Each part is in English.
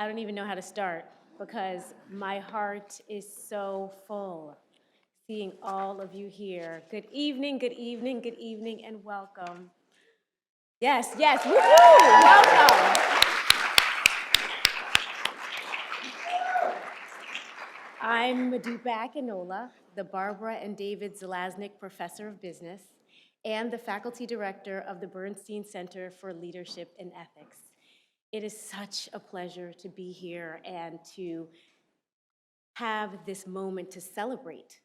I don't even know how to start because my heart is so full seeing all of you here. Good evening, good evening, good evening, and welcome. Yes, yes, woohoo, welcome. I'm Modupe Akinola, the Barbara and David Zelaznik Professor of Business and the Faculty Director of the Bernstein Center for Leadership and Ethics. It is such a pleasure to be here and to have this moment to celebrate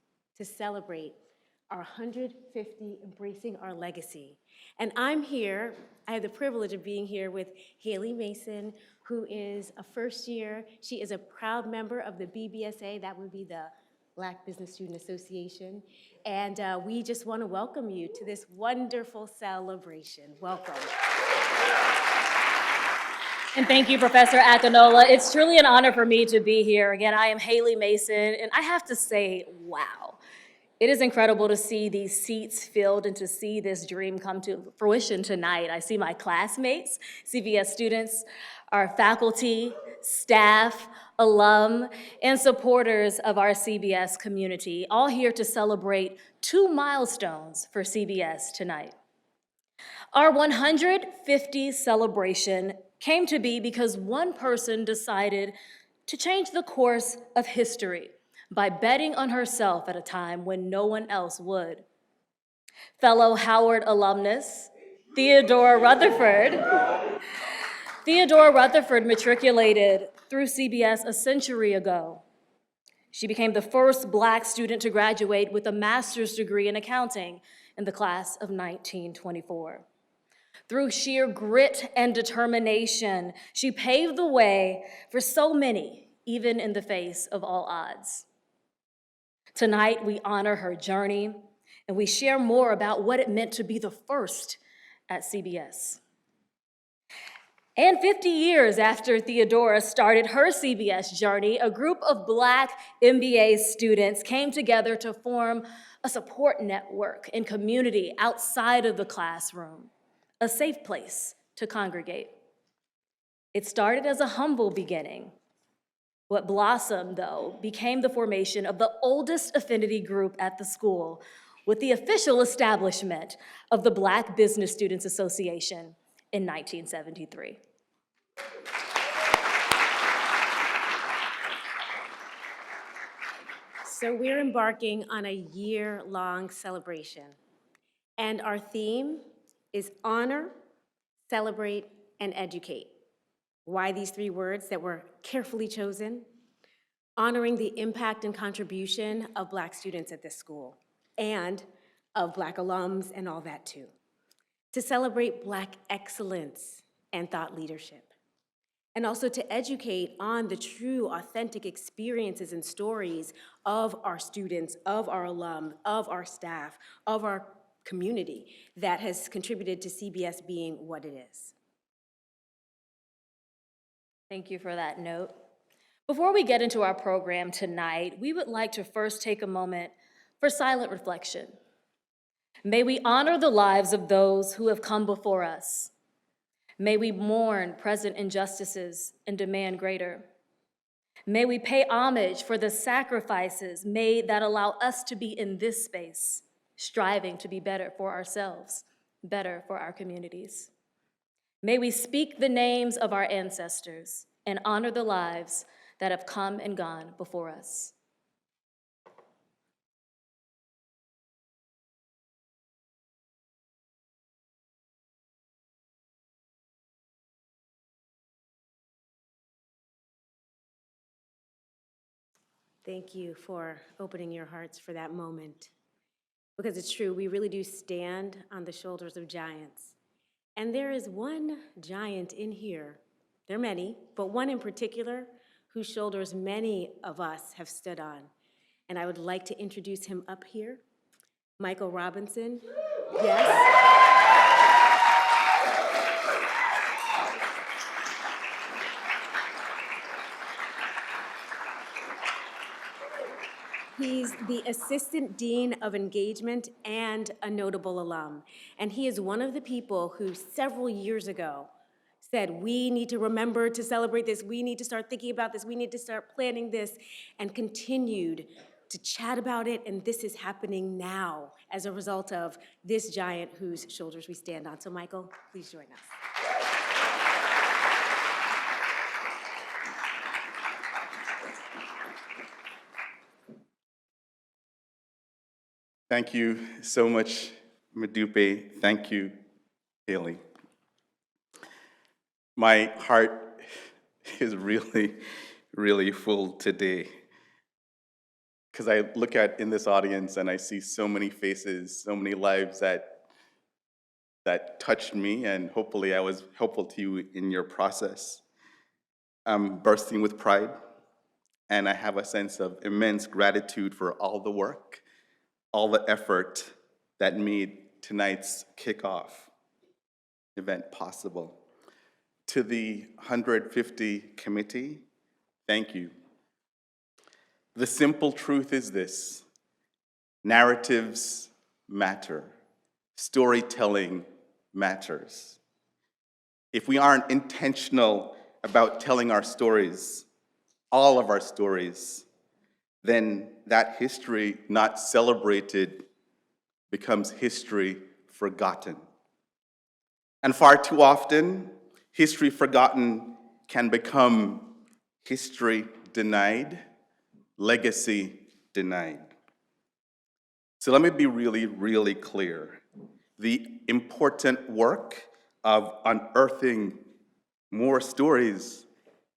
our 150 Embracing Our Legacy. And I'm here, I have the privilege of being here with Hayley Mason, who is a first year. She is a proud member of the BBSA, that would be the Black Business Student Association. And we just want to welcome you to this wonderful celebration. Welcome. And thank you, Professor Akinola. It's truly an honor for me to be here. Again, I am Hayley Mason, and I have to say, wow. It is incredible to see these seats filled and to see this dream come to fruition tonight. I see my classmates, CBS students, our faculty, staff, alum, and supporters of our CBS community, all here to celebrate 2 milestones for CBS tonight. Our 150 celebration came to be because one person decided to change the course of history by betting on herself at a time when no one else would. Fellow Howard alumnus, Theodore Rutherford. Theodore Rutherford matriculated through CBS a century ago. She became the first Black student to graduate with a master's degree in accounting in the class of 1924. Through sheer grit and determination, she paved the way for so many, even in the face of all odds. Tonight, we honor her journey, and we share more about what it meant to be the first at CBS. And 50 years after Theodora started her CBS journey, a group of Black MBA students came together to form a support network and community outside of the classroom, a safe place to congregate. It started as a humble beginning. What blossomed, though, became the formation of the oldest affinity group at the school, with the official establishment of the Black Business Students Association in 1973. So we're embarking on a year-long celebration, and our theme is honor, celebrate, and educate. Why these 3 words that were carefully chosen? Honoring the impact and contribution of Black students at this school and of Black alums and all that too. To celebrate Black excellence and thought leadership. And also to educate on the true, authentic experiences and stories of our students, of our alum, of our staff, of our community that has contributed to CBS being what it is. Thank you for that note. Before we get into our program tonight, we would like to first take a moment for silent reflection. May we honor the lives of those who have come before us. May we mourn present injustices and demand greater. May we pay homage for the sacrifices made that allow us to be in this space, striving to be better for ourselves, better for our communities. May we speak the names of our ancestors and honor the lives that have come and gone before us. Thank you for opening your hearts for that moment. Because it's true, we really do stand on the shoulders of giants. And there is one giant in here, there are many, but one in particular whose shoulders many of us have stood on. And I would like to introduce him up here, Michael Robinson. Yes. He's the Assistant Dean of Engagement and a notable alum. And he is one of the people who several years ago said, we need to remember to celebrate this, we need to start thinking about this, we need to start planning this, and continued to chat about it, and this is happening now as a result of this giant whose shoulders we stand on. So Michael, please join us. Thank you so much, Modupe. Thank you, Hayley. My heart is really, really full today because I look at in this audience and I see so many faces, so many lives that touched me, and hopefully I was helpful to you in your process. I'm bursting with pride, and I have a sense of immense gratitude for all the work, all the effort that made tonight's kickoff event possible. To the 150 committee, thank you. The simple truth is this: narratives matter. Storytelling matters. If we aren't intentional about telling our stories, all of our stories, then that history not celebrated becomes history forgotten. And far too often, history forgotten can become history denied, legacy denied. So let me be really, really clear. The important work of unearthing more stories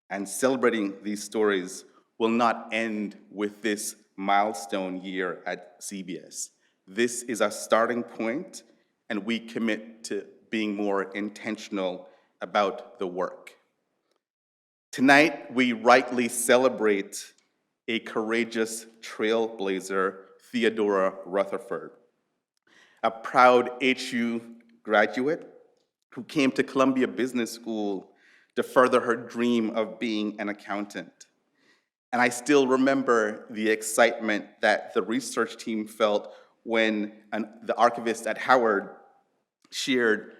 and celebrating these stories will not end with this milestone year at CBS. This is a starting point, and we commit to being more intentional about the work. Tonight, we rightly celebrate a courageous trailblazer, Theodora Rutherford, a proud HU graduate who came to Columbia Business School to further her dream of being an accountant. And I still remember the excitement that the research team felt when the archivist at Howard shared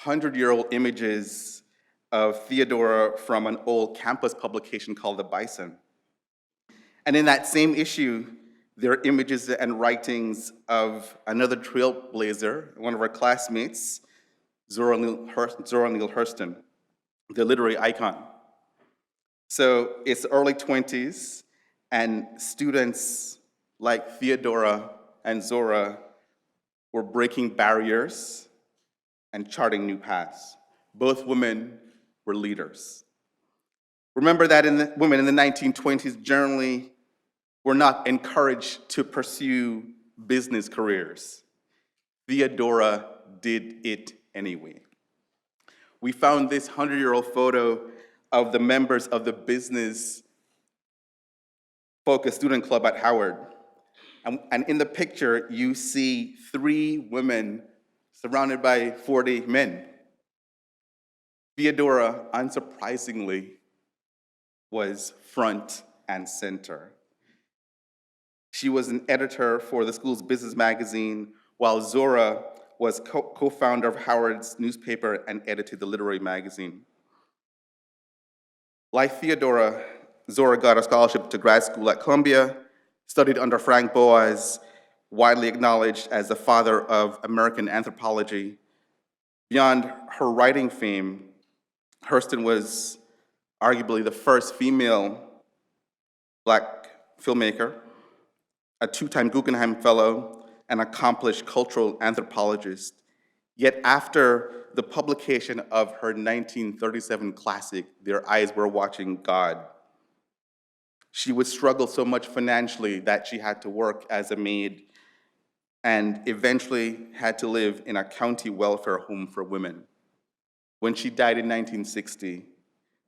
100-year-old images of Theodora from an old campus publication called The Bison. And in that same issue, there are images and writings of another trailblazer, one of our classmates, Zora Neale Hurston, the literary icon. So it's early 20s, and students like Theodora and Zora were breaking barriers and charting new paths. Both women were leaders. Remember that women in the 1920s generally were not encouraged to pursue business careers. Theodora did it anyway. We found this 100-year-old photo of the members of the business-focused student club at Howard. And in the picture, you see 3 women surrounded by 40 men. Theodora, unsurprisingly, was front and center. She was an editor for the school's business magazine, while Zora was co-founder of Howard's newspaper and edited the literary magazine. Like Theodora, Zora got a scholarship to grad school at Columbia, studied under Frank Boas, widely acknowledged as the father of American anthropology. Beyond her writing fame, Hurston was arguably the first female Black filmmaker, a 2-time Guggenheim Fellow, an accomplished cultural anthropologist. Yet after the publication of her 1937 classic, Their Eyes Were Watching God, she would struggle so much financially that she had to work as a maid and eventually had to live in a county welfare home for women. When she died in 1960,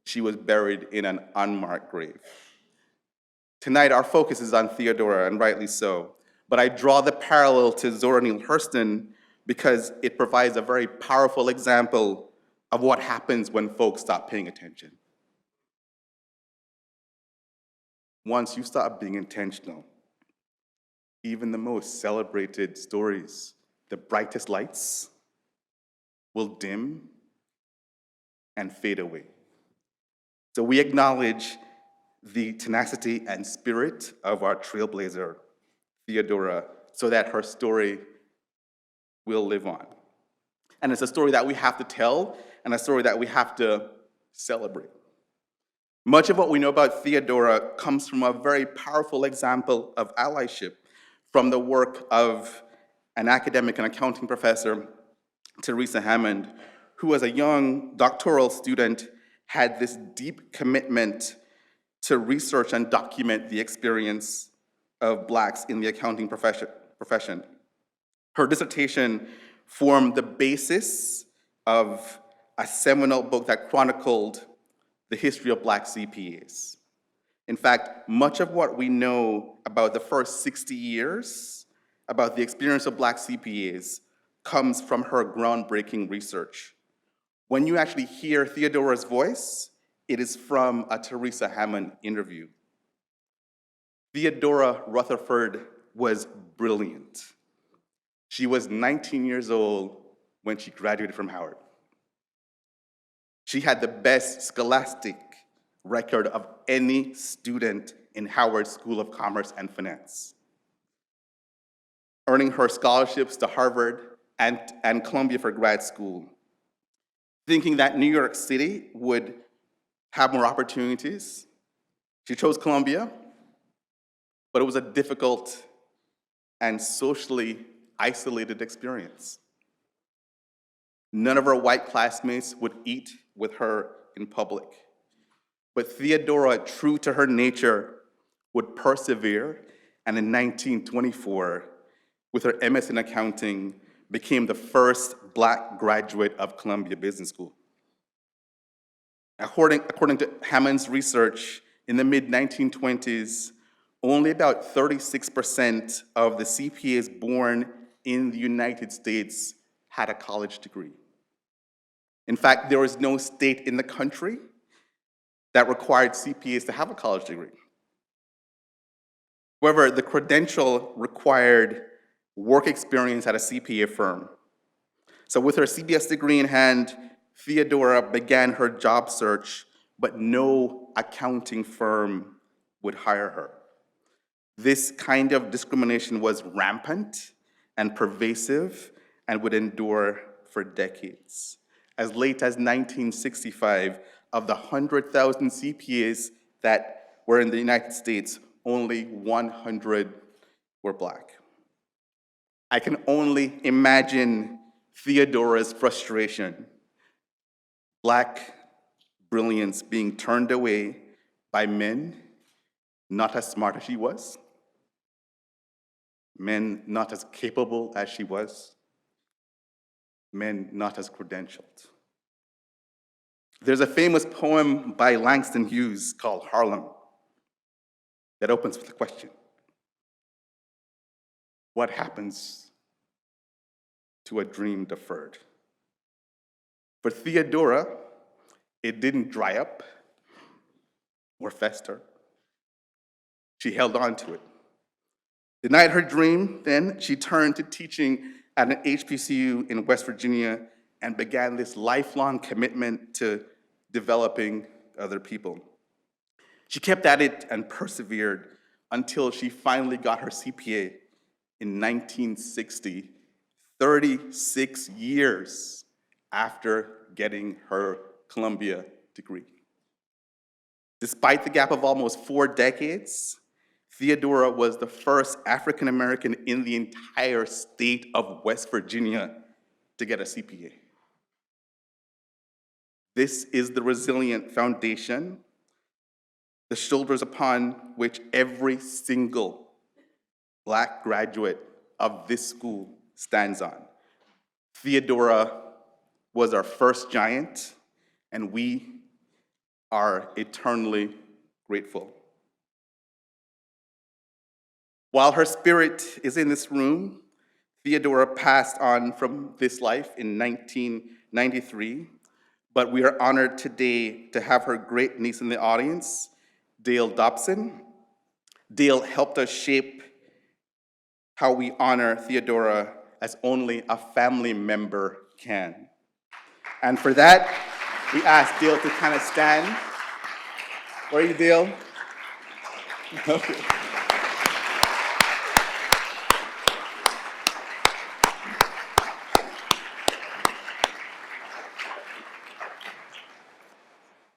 she was buried in an unmarked grave. Tonight, our focus is on Theodora, and rightly so. But I draw the parallel to Zora Neale Hurston because it provides a very powerful example of what happens when folks stop paying attention. Once you stop being intentional, even the most celebrated stories, the brightest lights, will dim and fade away. So we acknowledge the tenacity and spirit of our trailblazer, Theodora, so that her story will live on. And it's a story that we have to tell and a story that we have to celebrate. Much of what we know about Theodora comes from a very powerful example of allyship from the work of an academic and accounting professor, Teresa Hammond, who as a young doctoral student had this deep commitment to research and document the experience of Blacks in the accounting profession. Her dissertation formed the basis of a seminal book that chronicled the history of Black CPAs. In fact, much of what we know about the first 60 years about the experience of Black CPAs comes from her groundbreaking research. When you actually hear Theodora's voice, it is from a Teresa Hammond interview. Theodora Rutherford was brilliant. She was 19 years old when she graduated from Howard. She had the best scholastic record of any student in Howard School of Commerce and Finance, earning her scholarships to Harvard and Columbia for grad school. Thinking that New York City would have more opportunities, she chose Columbia, but it was a difficult and socially isolated experience. None of her white classmates would eat with her in public. But Theodora, true to her nature, would persevere, and in 1924, with her MS in accounting, became the first Black graduate of Columbia Business School. According to Hammond's research, in the mid-1920s, only about 36% of the CPAs born in the United States had a college degree. In fact, there was no state in the country that required CPAs to have a college degree. However, the credential required work experience at a CPA firm. So with her CBS degree in hand, Theodora began her job search, but no accounting firm would hire her. This kind of discrimination was rampant and pervasive and would endure for decades. As late as 1965, of the 100,000 CPAs that were in the United States, only 100 were Black. I can only imagine Theodora's frustration. Black brilliance being turned away by men not as smart as she was, men not as capable as she was, men not as credentialed. There's a famous poem by Langston Hughes called Harlem that opens with a question. What happens to a dream deferred? For Theodora, it didn't dry up or fester. She held on to it. Denied her dream, then she turned to teaching at an HBCU in West Virginia and began this lifelong commitment to developing other people. She kept at it and persevered until she finally got her CPA in 1960, 36 years after getting her Columbia degree. Despite the gap of almost 4 decades, Theodora was the first African American in the entire state of West Virginia to get a CPA. This is the resilient foundation, the shoulders upon which every single Black graduate of this school stands on. Theodora was our first giant, and we are eternally grateful. While her spirit is in this room, Theodora passed on from this life in 1993, but we are honored today to have her great niece in the audience, Dale Dobson. Dale helped us shape how we honor Theodora as only a family member can. And for that, We asked Dale to kind of stand. Where are you, Dale? Okay.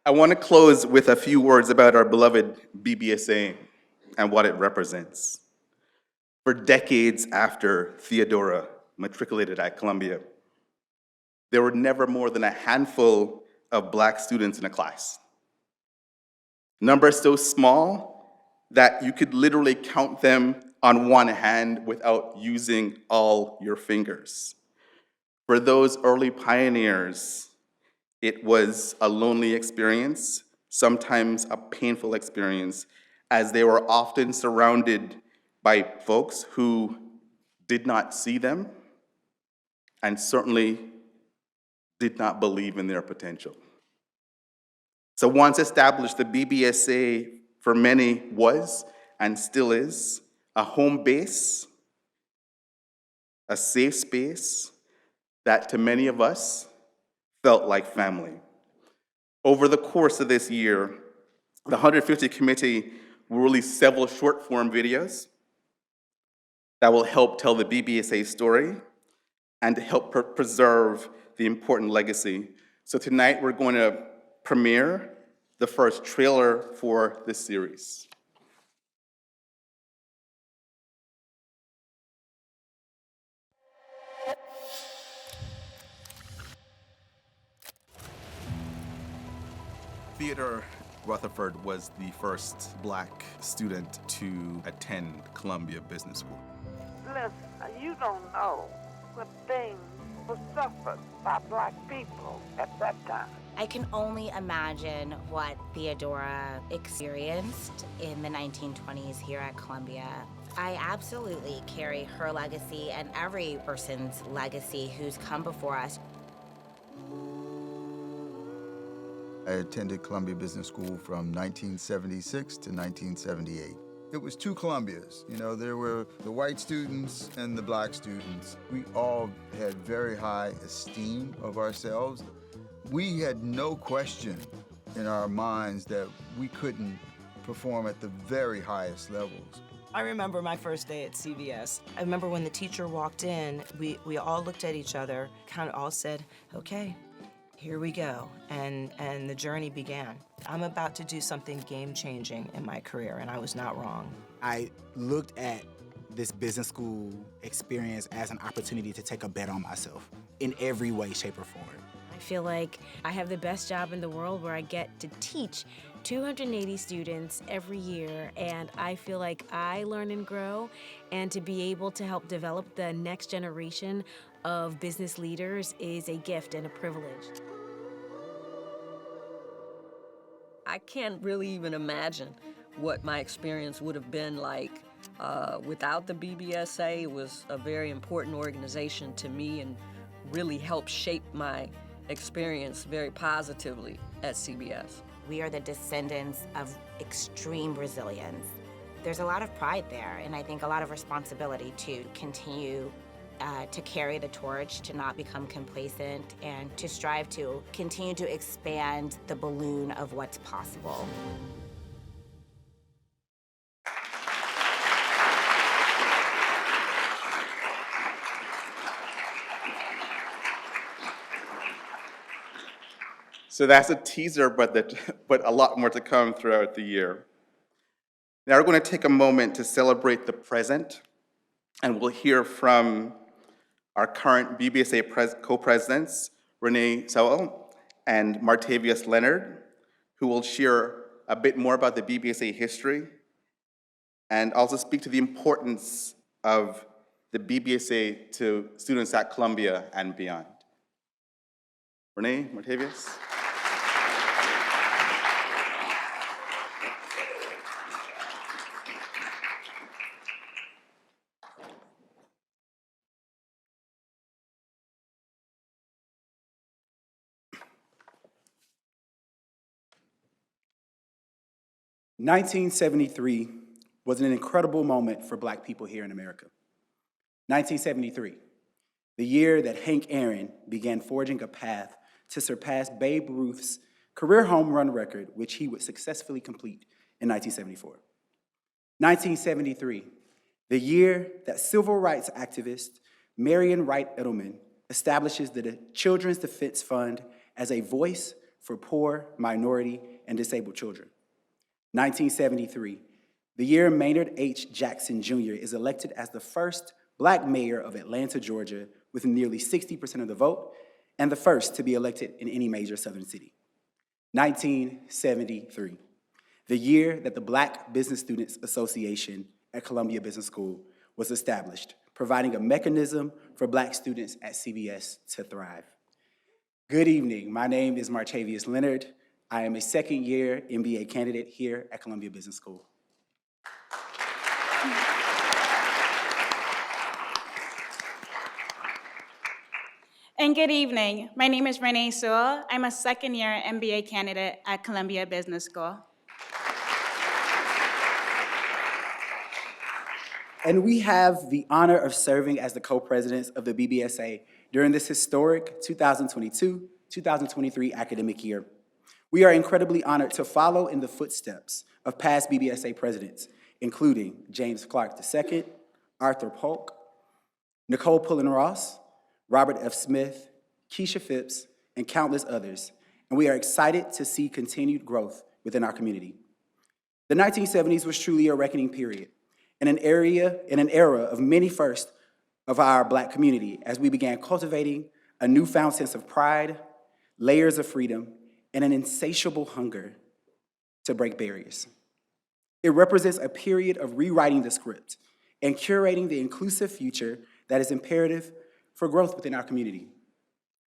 I want to close with a few words about our beloved BBSA and what it represents. For decades after Theodora matriculated at Columbia, there were never more than a handful of Black students in a class. Numbers so small that you could literally count them on one hand without using all your fingers. For those early pioneers, it was a lonely experience, sometimes a painful experience, as they were often surrounded by folks who did not see them and certainly did not believe in their potential. So once established, the BBSA for many was and still is a home base, a safe space that to many of us felt like family. Over the course of this year, the 150 Committee will release several short-form videos that will help tell the BBSA story and to help preserve the important legacy. So tonight we're going to premiere the first trailer for this series. Theodore Rutherford was the first Black student to attend Columbia Business School. Listen, you don't know what things were suffered by Black people at that time. I can only imagine what Theodora experienced in the 1920s here at Columbia. I absolutely carry her legacy and every person's legacy who's come before us. I attended Columbia Business School from 1976 to 1978. It was two Columbias. You know, there were the white students and the Black students. We all had very high esteem of ourselves. We had no question in our minds that we couldn't perform at the very highest levels. I remember my first day at CVS. I remember when the teacher walked in, we all looked at each other, kind of all said, okay, here we go, and the journey began. I'm about to do something game-changing in my career, and I was not wrong. I looked at this business school experience as an opportunity to take a bet on myself in every way, shape, or form. I feel like I have the best job in the world where I get to teach 280 students every year, and I feel like I learn and grow, and to be able to help develop the next generation of business leaders is a gift and a privilege. I can't really even imagine what my experience would have been like without the BBSA. It was a very important organization to me and really helped shape my experience very positively at CBS. We are the descendants of extreme resilience. There's a lot of pride there, and I think a lot of responsibility to continue to carry the torch, to not become complacent, and to strive to continue to expand the balloon of what's possible. So that's a teaser, but a lot more to come throughout the year. Now we're going to take a moment to celebrate the present, and we'll hear from our current BBSA co-presidents, Renee Sowell and Martavius Leonard, who will share a bit more about the BBSA history and also speak to the importance of the BBSA to students at Columbia and beyond. Renee, Martavius. In 1973 was an incredible moment for Black people here in America. 1973, the year that Hank Aaron began forging a path to surpass Babe Ruth's career home run record, which he would successfully complete in 1974. 1973, the year that civil rights activist Marion Wright Edelman establishes the Children's Defense Fund as a voice for poor, minority, and disabled children. 1973, the year Maynard H. Jackson Jr. is elected as the first Black mayor of Atlanta, Georgia, with nearly 60% of the vote, and the first to be elected in any major Southern city. 1973, the year that the Black Business Students Association at Columbia Business School was established, providing a mechanism for Black students at CBS to thrive. Good evening, my name is Martavius Leonard. I am a second-year MBA candidate here at Columbia Business School. And good evening. My name is Renee Sewell. I'm a second-year MBA candidate at Columbia Business School. And we have the honor of serving as the co-presidents of the BBSA during this historic 2022-2023 academic year. We are incredibly honored to follow in the footsteps of past BBSA presidents, including James Clark II, Arthur Polk, Nicole Pullen Ross, Robert F. Smith, Keisha Phipps, and countless others, and we are excited to see continued growth within our community. The 1970s was truly a reckoning period, in an era of many firsts of our Black community, as we began cultivating a newfound sense of pride, layers of freedom, and an insatiable hunger to break barriers. It represents a period of rewriting the script and curating the inclusive future that is imperative for growth within our community.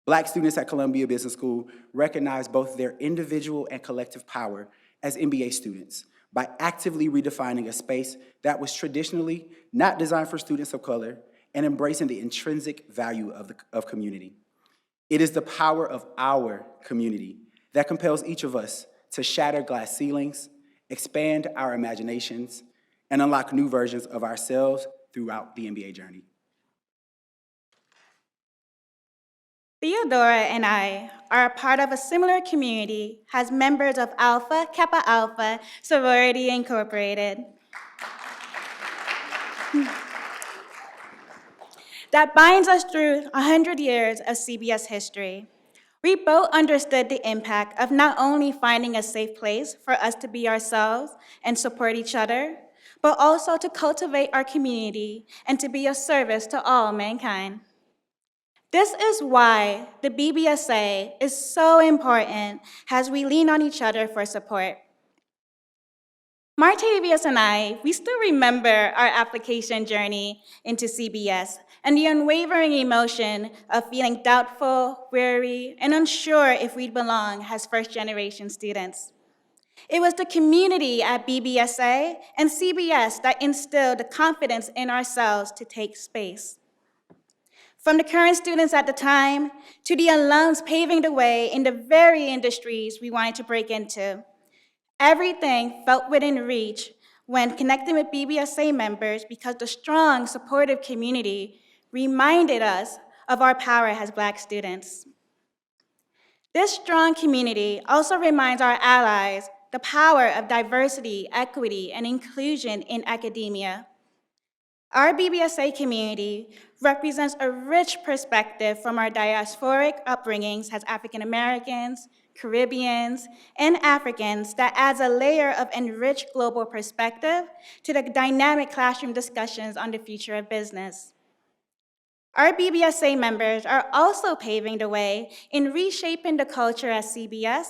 Black students at Columbia Business School recognize both their individual and collective power as MBA students by actively redefining a space that was traditionally not designed for students of color and embracing the intrinsic value of community. It is the power of our community that compels each of us to shatter glass ceilings, expand our imaginations, and unlock new versions of ourselves throughout the MBA journey. Theodora and I are a part of a similar community as members of Alpha Kappa Alpha Sorority Incorporated. That binds us through 100 years of CBS history. We both understood the impact of not only finding a safe place for us to be ourselves and support each other, but also to cultivate our community and to be of service to all mankind. This is why the BBSA is so important as we lean on each other for support. Martavius and I, we still remember our application journey into CBS and the unwavering emotion of feeling doubtful, weary, and unsure if we'd belong as first-generation students. It was the community at BBSA and CBS that instilled the confidence in ourselves to take space. From the current students at the time to the alums paving the way in the very industries we wanted to break into, everything felt within reach when connecting with BBSA members because the strong, supportive community reminded us of our power as Black students. This strong community also reminds our allies the power of diversity, equity, and inclusion in academia. Our BBSA community represents a rich perspective from our diasporic upbringings as African Americans, Caribbeans, and Africans that adds a layer of enriched global perspective to the dynamic classroom discussions on the future of business. Our BBSA members are also paving the way in reshaping the culture at CBS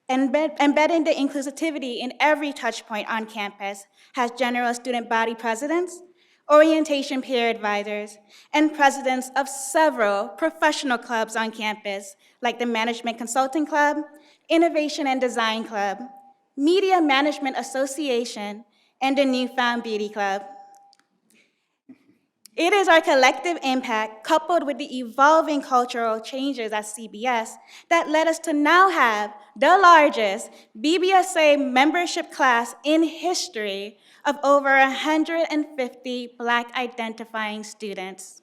and embedding the inclusivity in every touch point on campus as general student body presidents, orientation peer advisors, and presidents of several professional clubs on campus, like the Management Consulting Club, Innovation and Design Club, Media Management Association, and the Newfound Beauty Club. It is our collective impact, coupled with the evolving cultural changes at CBS, that led us to now have the largest BBSA membership class in history of over 150 Black identifying students.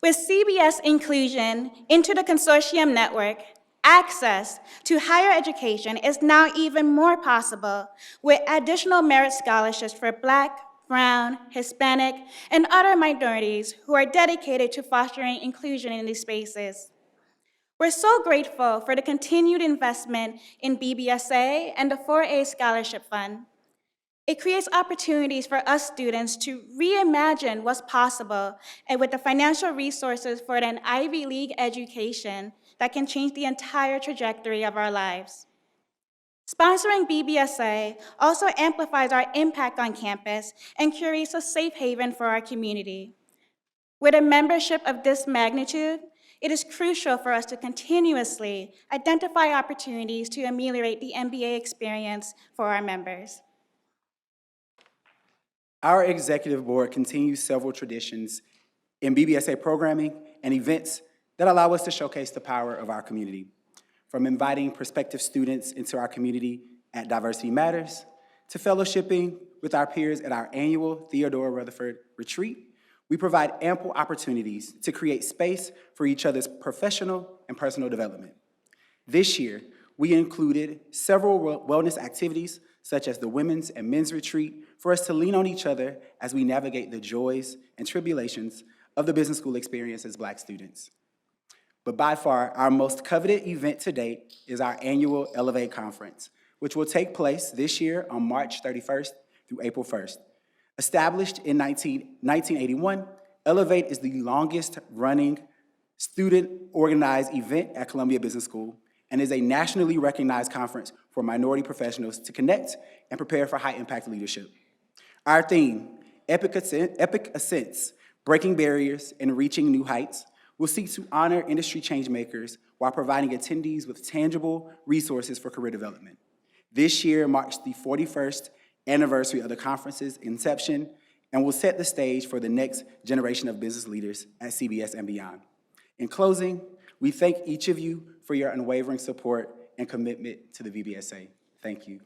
With CBS inclusion into the consortium network, access to higher education is now even more possible with additional merit scholarships for Black, Brown, Hispanic, and other minorities who are dedicated to fostering inclusion in these spaces. We're so grateful for the continued investment in BBSA and the 4A Scholarship Fund. It creates opportunities for us students to reimagine what's possible and with the financial resources for an Ivy League education that can change the entire trajectory of our lives. Sponsoring BBSA also amplifies our impact on campus and creates a safe haven for our community. With a membership of this magnitude, it is crucial for us to continuously identify opportunities to ameliorate the MBA experience for our members. Our executive board continues several traditions in BBSA programming and events that allow us to showcase the power of our community. From inviting prospective students into our community at Diversity Matters, to fellowshipping with our peers at our annual Theodore Rutherford Retreat, we provide ample opportunities to create space for each other's professional and personal development. This year, we included several wellness activities, such as the Women's and Men's Retreat, for us to lean on each other as we navigate the joys and tribulations of the business school experience as Black students. But by far, our most coveted event to date is our annual Elevate Conference, which will take place this year on March 31st through April 1st. Established in 1981, Elevate is the longest-running student-organized event at Columbia Business School and is a nationally recognized conference for minority professionals to connect and prepare for high-impact leadership. Our theme, Epic Ascents, Breaking Barriers and Reaching New Heights, will seek to honor industry changemakers while providing attendees with tangible resources for career development. This year marks the 41st anniversary of the conference's inception and will set the stage for the next generation of business leaders at CBS and beyond. In closing, we thank each of you for your unwavering support and commitment to the BBSA. Thank you.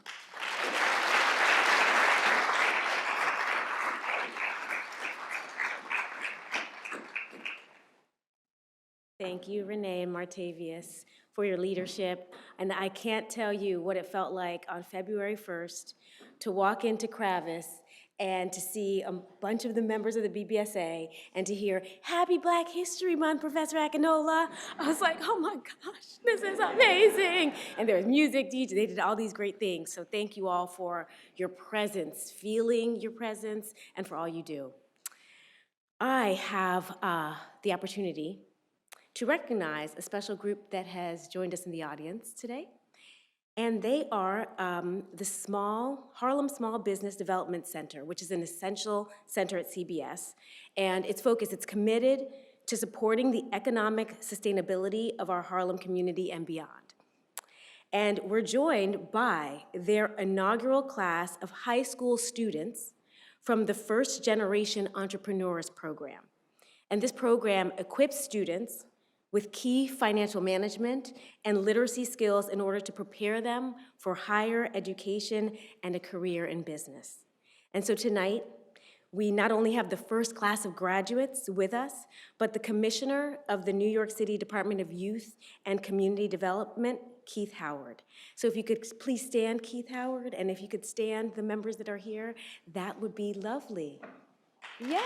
Thank you, Renee and Martavius, for your leadership. And I can't tell you what it felt like on February 1st to walk into Kravis and to see a bunch of the members of the BBSA and to hear, "Happy Black History Month, Professor Akinola." I was like, oh my gosh, this is amazing. And there was music, DJ, they did all these great things. So thank you all for your presence, feeling your presence, and for all you do. I have the opportunity to recognize a special group that has joined us in the audience today. And they are the Harlem Small Business Development Center, which is an essential center at CBS. And its focus, it's committed to supporting the economic sustainability of our Harlem community and beyond. And we're joined by their inaugural class of high school students from the First Generation Entrepreneurs Program. And this program equips students with key financial management and literacy skills in order to prepare them for higher education and a career in business. And so tonight, we not only have the first class of graduates with us, but the Commissioner of the New York City Department of Youth and Community Development, Keith Howard. So if you could please stand, Keith Howard, and if you could stand the members that are here, that would be lovely. Yes!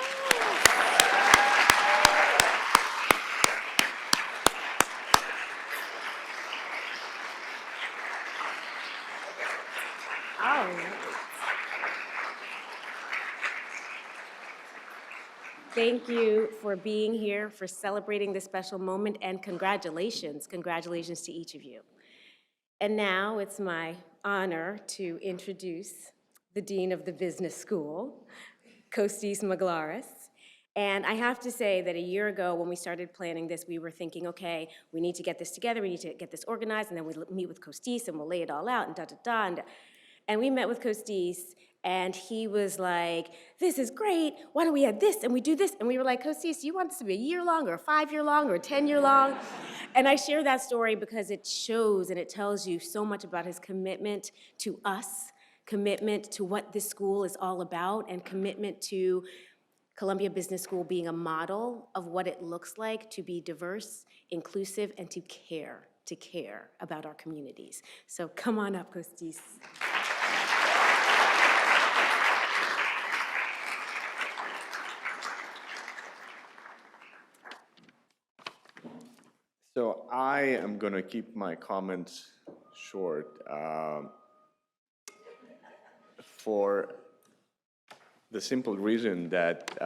All right. Thank you for being here, for celebrating this special moment, and congratulations. Congratulations to each of you. And now it's my honor to introduce the Dean of the Business School, Kostis Maglaris. And I have to say that a year ago when we started planning this, we were thinking, okay, we need to get this together, we need to get this organized, and then we'll meet with Kostis and we'll lay it all out and da-da-da. And we met with Kostis, and he was like, this is great, why don't we add this and we do this? And we were like, Kostis, do you want this to be a year long or a 5-year long or a 10-year long? And I share that story because it shows and it tells you so much about his commitment to us, commitment to what this school is all about, and commitment to Columbia Business School being a model of what it looks like to be diverse, inclusive, and to care about our communities. So come on up, Costis. So I am going to keep my comments short for the simple reason that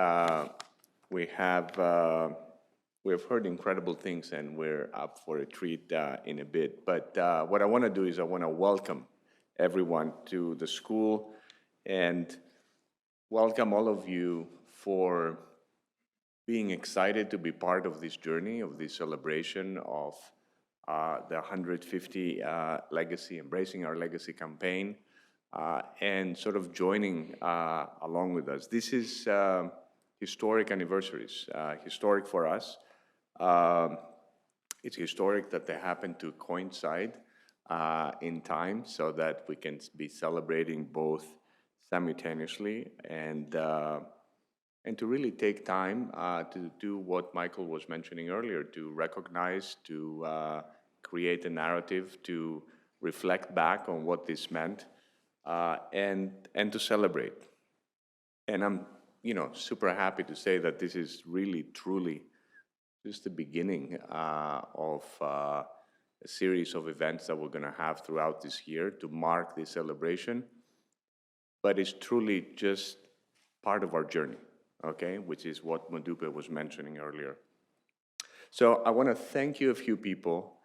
we have heard incredible things and we're up for a treat in a bit. But what I want to do is I want to welcome everyone to the school and welcome all of you for being excited to be part of this journey, of this celebration of the 150 Legacy, Embracing Our Legacy campaign, and sort of joining along with us. This is historic anniversaries, historic for us. It's historic that they happen to coincide in time so that we can be celebrating both simultaneously and to really take time to do what Michael was mentioning earlier, to recognize, to create a narrative, to reflect back on what this meant, and to celebrate. And I'm, super happy to say that this is really, truly just the beginning of a series of events that we're going to have throughout this year to mark this celebration. But it's truly just part of our journey, okay, which is what Modupe was mentioning earlier. So I want to thank you a few people,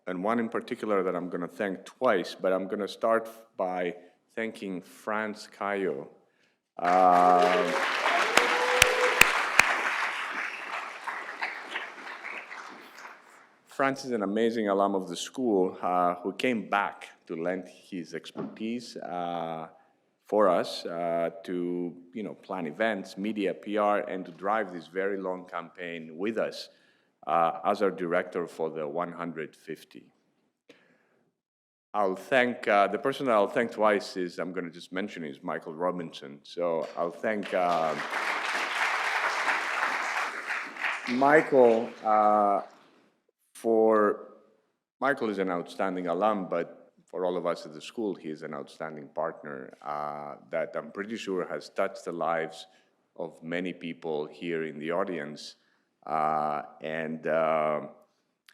and one in particular that I'm going to thank twice, but I'm going to start by thanking Franz Cayo. Franz is an amazing alum of the school who came back to lend his expertise for us to plan events, media, PR, and to drive this very long campaign with us as our director for the 150. I'll thank, the person that I'll thank twice is, I'm going to just mention, is Michael Robinson. So I'll thank Michael Michael is an outstanding alum, but for all of us at the school, he is an outstanding partner that I'm pretty sure has touched the lives of many people here in the audience. And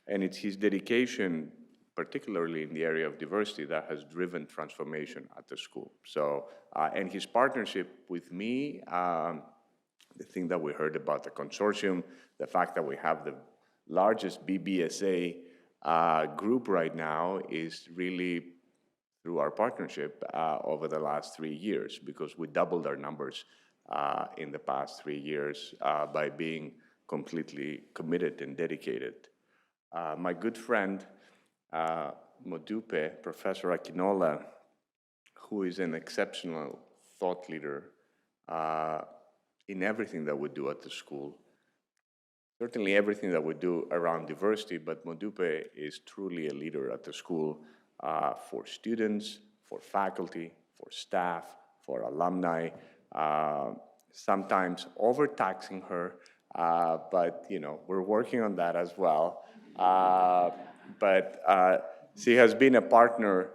it's his dedication, particularly in the area of diversity, that has driven transformation at the school. So, and his partnership with me, the thing that we heard about the consortium, the fact that we have the largest BBSA group right now is really through our partnership over the last 3 years, because we doubled our numbers in the past 3 years by being completely committed and dedicated. My good friend, Modupe, Professor Akinola, who is an exceptional thought leader in everything that we do at the school, certainly everything that we do around diversity, but Modupe is truly a leader at the school for students, for faculty, for staff, for alumni, sometimes overtaxing her, but we're working on that as well. But she has been a partner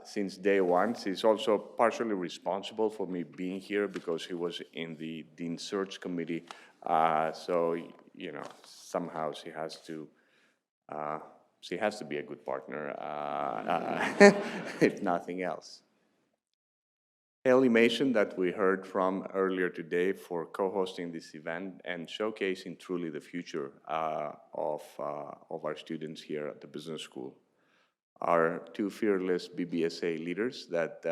since day one. She's also partially responsible for me being here because she was in the Dean Search Committee. So, somehow she has to be a good partner, if nothing else. Hayley Mason, that we heard from earlier today, for co-hosting this event and showcasing truly the future of our students here at the business school. Our two fearless BBSA leaders that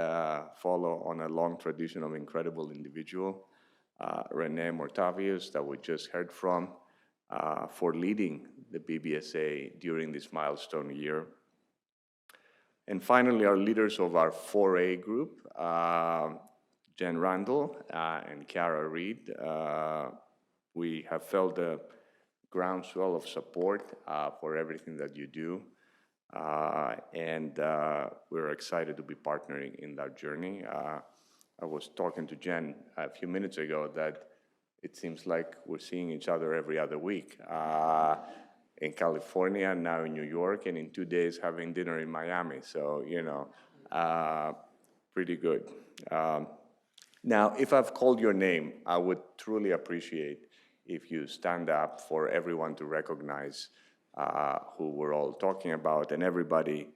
follow on a long tradition of incredible individual, Renee Mortavius, that we just heard from, for leading the BBSA during this milestone year. And finally, our leaders of our 4A group, Jen Randall and Kara Reed. We have felt a groundswell of support for everything that you do. And we're excited to be partnering in that journey. I was talking to Jen a few minutes ago that it seems like we're seeing each other every other week. In California, now in New York, and in 2 days having dinner in Miami. So, pretty good. Now, if I've called your name, I would truly appreciate if you stand up for everyone to recognize who we're all talking about and everybody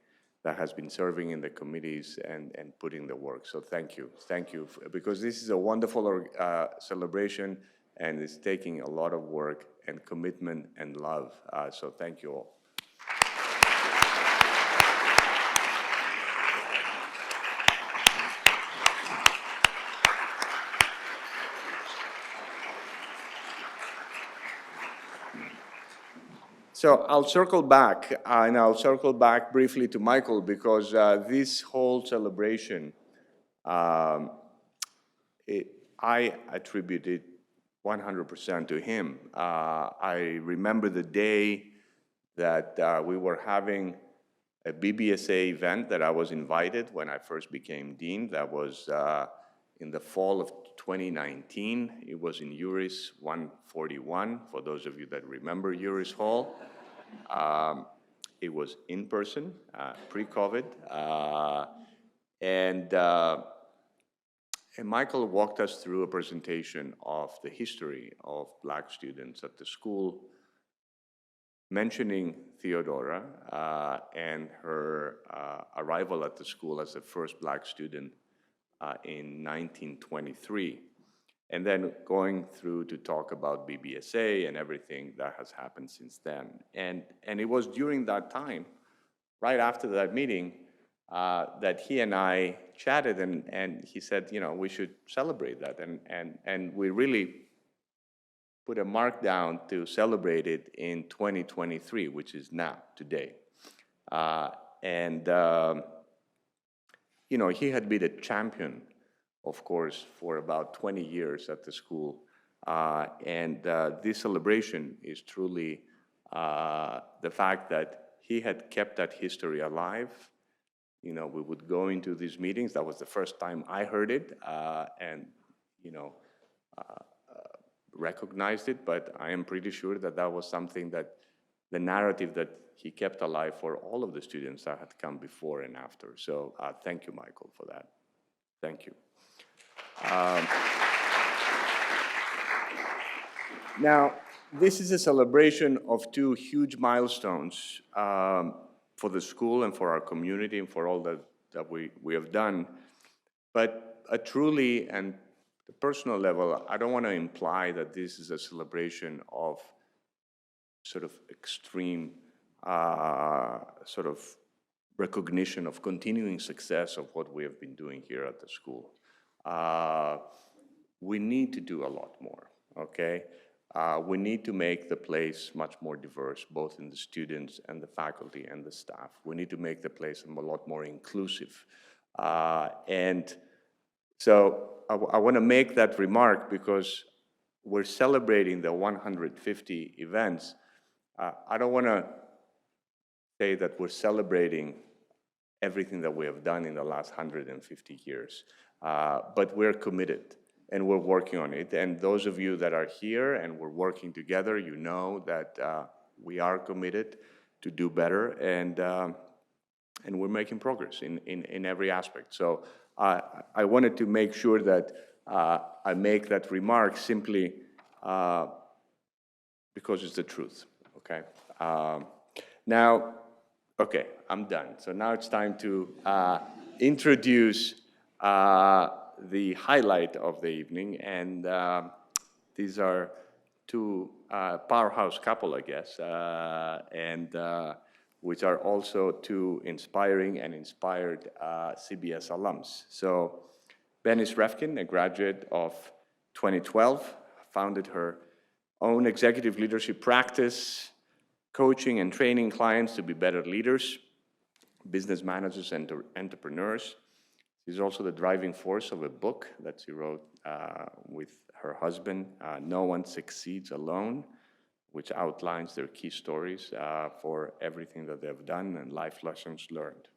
that has been serving in the committees and putting the work. So thank you, because this is a wonderful celebration and it's taking a lot of work and commitment and love. So thank you all. So I'll circle back, and I'll circle back briefly to Michael, because this whole celebration, I attribute it 100% to him. I remember the day that we were having a BBSA event that I was invited when I first became dean. That was in the fall of 2019. It was in URIS 141, for those of you that remember URIS Hall. It was in person, pre-COVID, and Michael walked us through a presentation of the history of Black students at the school, mentioning Theodora and her arrival at the school as the first Black student in 1923. And then going through to talk about BBSA and everything that has happened since then. And it was during that time, right after that meeting, that he and I chatted, and he said, we should celebrate that. And we really put a mark down to celebrate it in 2023, which is now, today. He had been a champion, of course, for about 20 years at the school. This celebration is truly the fact that he had kept that history alive. We would go into these meetings. That was the first time I heard it and recognized it, but I am pretty sure that that was something that the narrative that he kept alive for all of the students that had come before and after. So thank you, Michael, for that. Thank you. Now, this is a celebration of two huge milestones for the school and for our community and for all that we have done. But truly, and the personal level, I don't want to imply that this is a celebration of sort of extreme sort of recognition of continuing success of what we have been doing here at the school. We need to do a lot more, okay? We need to make the place much more diverse, both in the students and the faculty and the staff. We need to make the place a lot more inclusive. And so I want to make that remark because we're celebrating the 150 events. I don't want to say that we're celebrating everything that we have done in the last 150 years, but we're committed and we're working on it. And those of you that are here and we're working together, you know that we are committed to do better, and we're making progress in every aspect. So I wanted to make sure that I make that remark simply because it's the truth, okay? Now, okay, I'm done. So now it's time to introduce the highlight of the evening, and these are two powerhouse couple, I guess, which are also two inspiring and inspired CBS alums. So Benis Reffkin, a graduate of 2012, founded her own executive leadership practice, coaching and training clients to be better leaders, business managers, and entrepreneurs. She's also the driving force of a book that she wrote with her husband, No One Succeeds Alone, which outlines their key stories for everything that they've done and life lessons learned.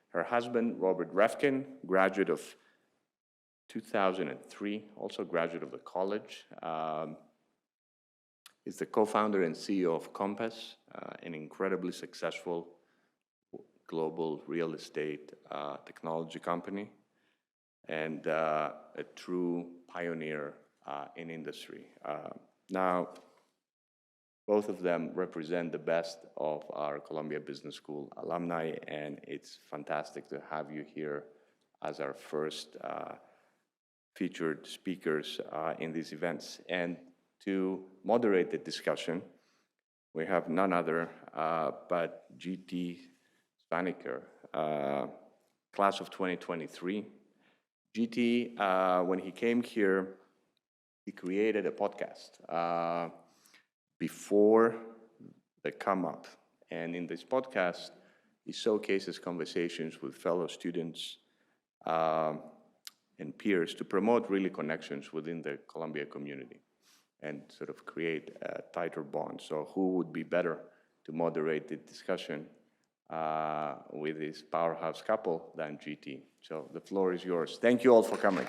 Her husband, Robert Reffkin, graduate of 2003, also a graduate of the college. He's the co-founder and CEO of Compass, an incredibly successful global real estate technology company, and a true pioneer in industry. Now, both of them represent the best of our Columbia Business School alumni, and it's fantastic to have you here as our first featured speakers in these events. And to moderate the discussion, we have none other but GT Svanikier, class of 2023. GT, when he came here, he created a podcast before the come up. And in this podcast, he showcases conversations with fellow students and peers to promote really connections within the Columbia community and sort of create a tighter bond. So who would be better to moderate the discussion with this powerhouse couple than GT? So the floor is yours. Thank you all for coming.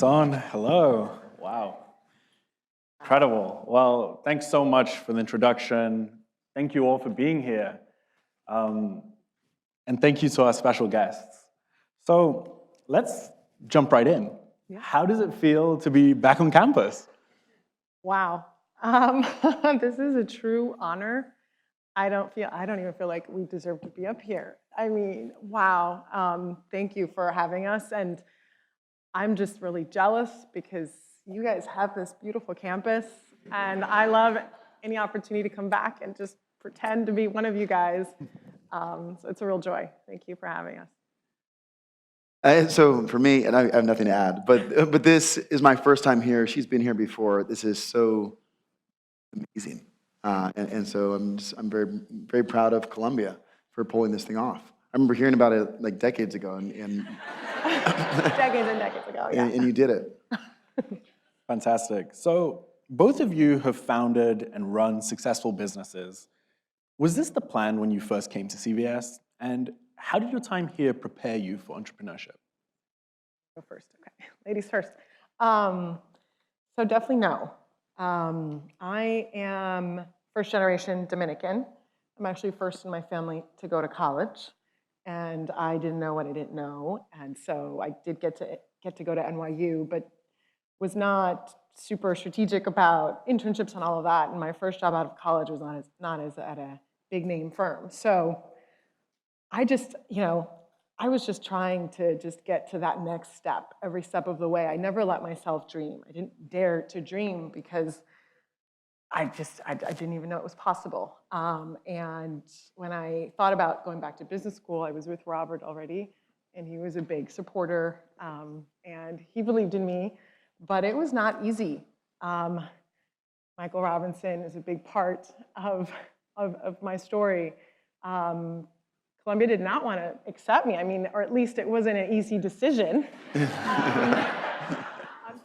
On. Hello. Wow. Incredible. Well, thanks so much for the introduction. Thank you all for being here. And thank you to our special guests. So let's jump right in. Yeah. How does it feel to be back on campus? Wow. This is a true honor. I don't even feel like we deserve to be up here. I mean, wow. Thank you for having us. And I'm just really jealous because you guys have this beautiful campus, and I love any opportunity to come back and just pretend to be one of you guys. So it's a real joy. Thank you for having us. So for me, and I have nothing to add, but this is my first time here. She's been here before. This is so amazing, and so I'm very, very proud of Columbia for pulling this thing off. I remember hearing about it like decades ago, and decades and decades ago, yeah. And you did it. Fantastic. So both of you have founded and run successful businesses. Was this the plan when you first came to CVS? And how did your time here prepare you for entrepreneurship? Go first, okay. Ladies first. So definitely no. I am first generation Dominican. I'm actually first in my family to go to college. And I didn't know what I didn't know. And so I did get to go to NYU, but was not super strategic about internships and all of that. And my first job out of college was not as at a big name firm. So I just, I was just trying to just get to that next step every step of the way. I never let myself dream. I didn't dare to dream because I didn't even know it was possible. And when I thought about going back to business school, I was with Robert already, and he was a big supporter, and he believed in me, but it was not easy. Michael Robinson is a big part of my story. Columbia did not want to accept me. I mean, or at least it wasn't an easy decision. On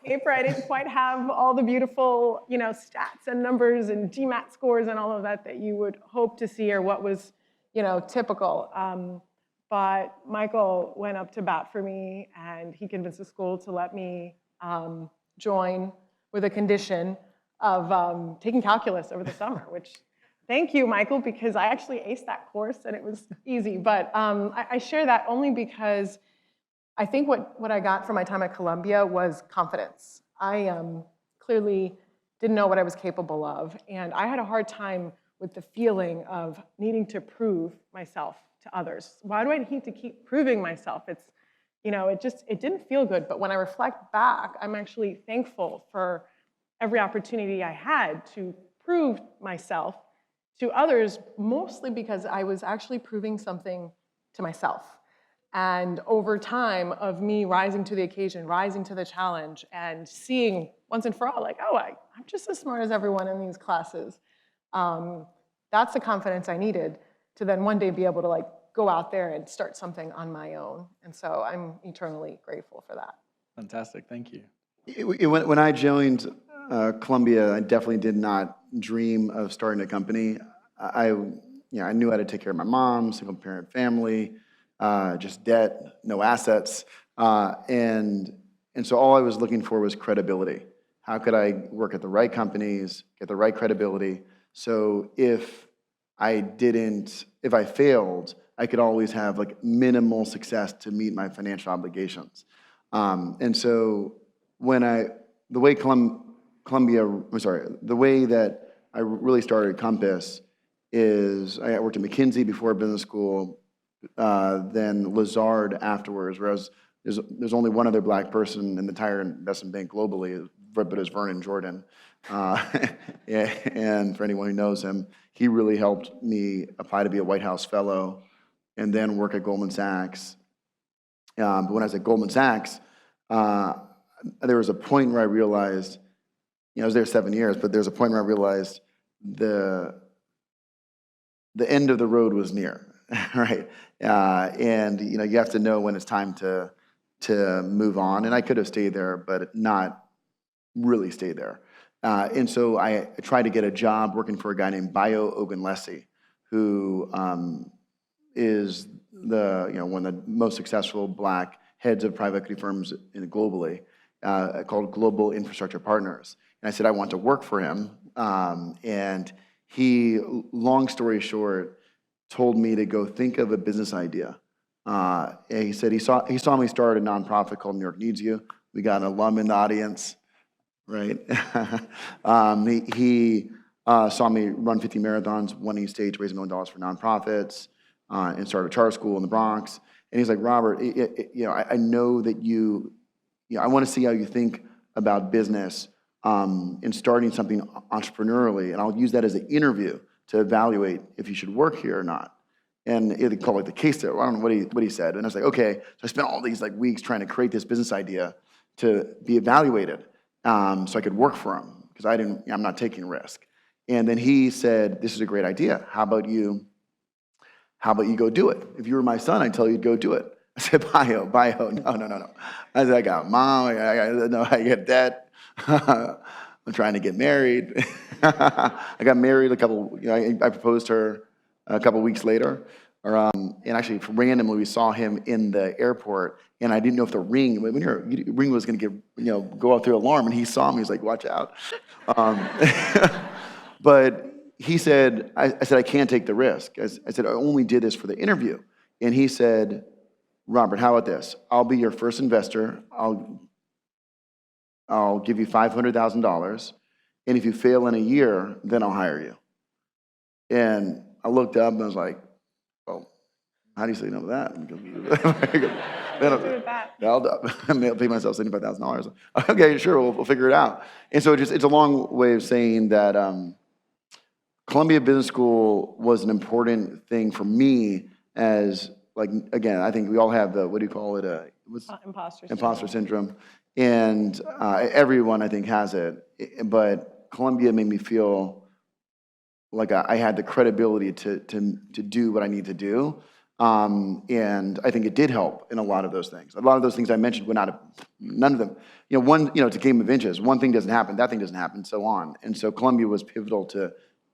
paper, I didn't quite have all the beautiful, stats and numbers and GMAT scores and all of that you would hope to see, or what was, typical. But Michael went up to bat for me, and he convinced the school to let me join with a condition of taking calculus over the summer, which, thank you, Michael, because I actually aced that course and it was easy. But I share that only because I think what I got from my time at Columbia was confidence. I clearly didn't know what I was capable of, and I had a hard time with the feeling of needing to prove myself to others. Why do I need to keep proving myself? It's, it didn't feel good, but when I reflect back, I'm actually thankful for every opportunity I had to prove myself to others, mostly because I was actually proving something to myself. And over time of me rising to the occasion, rising to the challenge, and seeing once and for all, like, oh, I'm just as smart as everyone in these classes. That's the confidence I needed to then one day be able to go out there and start something on my own. And so I'm eternally grateful for that. Fantastic, thank you. When I joined Columbia, I definitely did not dream of starting a company. I knew how to take care of my mom, single parent family, just debt, no assets, and so all I was looking for was credibility. How could I work at the right companies, get the right credibility, so if I failed, I could always have like minimal success to meet my financial obligations. And so the way that I really started Compass is I worked at McKinsey before business school, then Lazard afterwards, whereas there's only one other black person in the entire investment bank globally, but it was Vernon Jordan. And for anyone who knows him, he really helped me apply to be a White House fellow and then work at Goldman Sachs. But when I was at Goldman Sachs, there was a point where I realized, I was there 7 years, but there's a point where I realized the end of the road was near, right? And you have to know when it's time to move on. And I could have stayed there, but not really stayed there. And so I tried to get a job working for a guy named Bayo Ogunlesi, who is one of the most successful black heads of private equity firms globally, called Global Infrastructure Partners. And I said I want to work for him. And he, long story short, told me to go think of a business idea. And he said he saw me start a nonprofit called New York Needs You. We got an alum in the audience, right? He saw me run 50 marathons, won each stage, raise $1 million for nonprofits, and started a charter school in the Bronx. And he's like, Robert, I know that I want to see how you think about business and starting something entrepreneurially, and I'll use that as an interview to evaluate if you should work here or not. And they call it the case study. I don't know what he said. And I was like, okay. So I spent all these weeks trying to create this business idea to be evaluated, so I could work for him, because I'm not taking risk. And then he said, this is a great idea. How about you go do it? If you were my son, I'd tell you to go do it. I said, Bayo, no. I said, I got mom, I get debt. I'm trying to get married. I got married I proposed to her a couple weeks later. And actually, randomly, we saw him in the airport, and I didn't know if the ring was going to go out through alarm, and he saw me. He's like, watch out. But he said, I said, I can't take the risk. I said, I only did this for the interview. And he said, Robert, how about this? I'll be your first investor. I'll give you $500,000. And if you fail in a year, then I'll hire you. And I looked up and I was like, well, how do you say no to that? I'll pay myself $75,000. Okay, sure, we'll figure it out. And so it's a long way of saying that Columbia Business School was an important thing for me as, again, I think we all have the, what do you call it? Imposter syndrome. And everyone, I think, has it. But Columbia made me feel like I had the credibility to do what I need to do. And I think it did help in a lot of those things. A lot of those things I mentioned none of them. It's a game of inches. One thing doesn't happen, that thing doesn't happen, so on. And so Columbia was pivotal to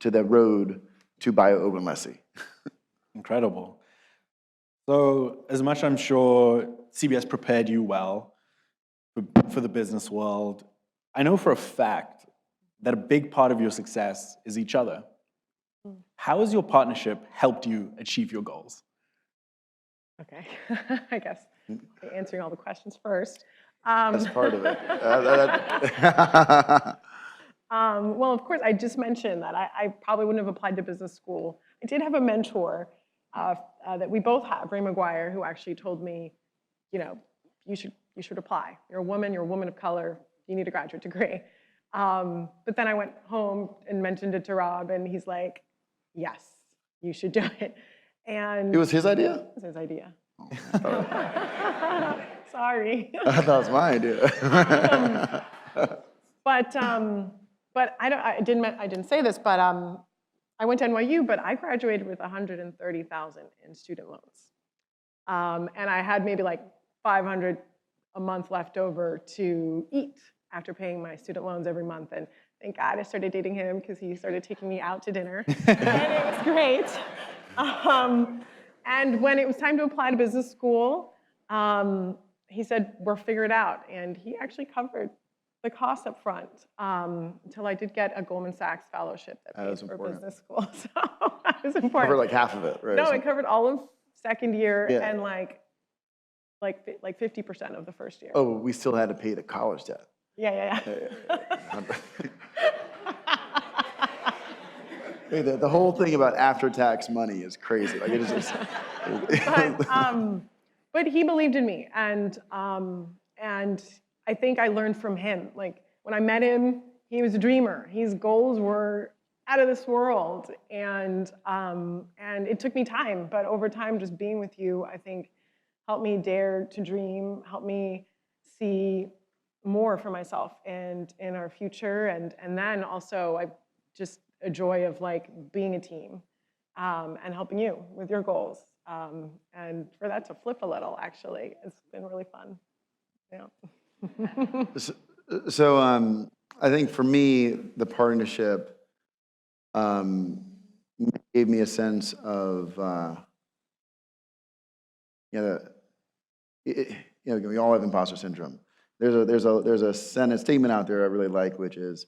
the road to Bayo Ogunlesi. Incredible. So as much I'm sure CBS prepared you well for the business world, I know for a fact that a big part of your success is each other. How has your partnership helped you achieve your goals? Okay, I guess answering all the questions first. That's part of it. Well, of course, I just mentioned that I probably wouldn't have applied to business school. I did have a mentor that we both have, Ray McGuire, who actually told me, you should apply. You're a woman of color, you need a graduate degree. But then I went home and mentioned it to Rob, and he's like, yes, you should do it. And it was his idea? It was his idea. Oh. Sorry. I thought it was my idea. But I didn't say this, but I went to NYU, but I graduated with $130,000 in student loans. And I had maybe $500 a month left over to eat after paying my student loans every month. And thank God I started dating him because he started taking me out to dinner. And it was great. And when it was time to apply to business school, he said, we'll figure it out. And he actually covered the cost up front until I did get a Goldman Sachs fellowship that paid for business school. So that was important. Covered like half of it, right? No, it covered all of second year Yeah. and like 50% of the first year. Oh, we still had to pay the college debt. Yeah. Hey, the whole thing about after-tax money is crazy. Like, it is just... But he believed in me, and I think I learned from him. Like, when I met him, he was a dreamer. His goals were out of this world, and it took me time, but over time, just being with you, I think, helped me dare to dream, helped me see more for myself and in our future, and then also just a joy of like being a team and helping you with your goals, and for that to flip a little, actually, it's been really fun. Yeah. So I think for me, the partnership gave me a sense of, we all have imposter syndrome. There's a statement out there I really like, which is,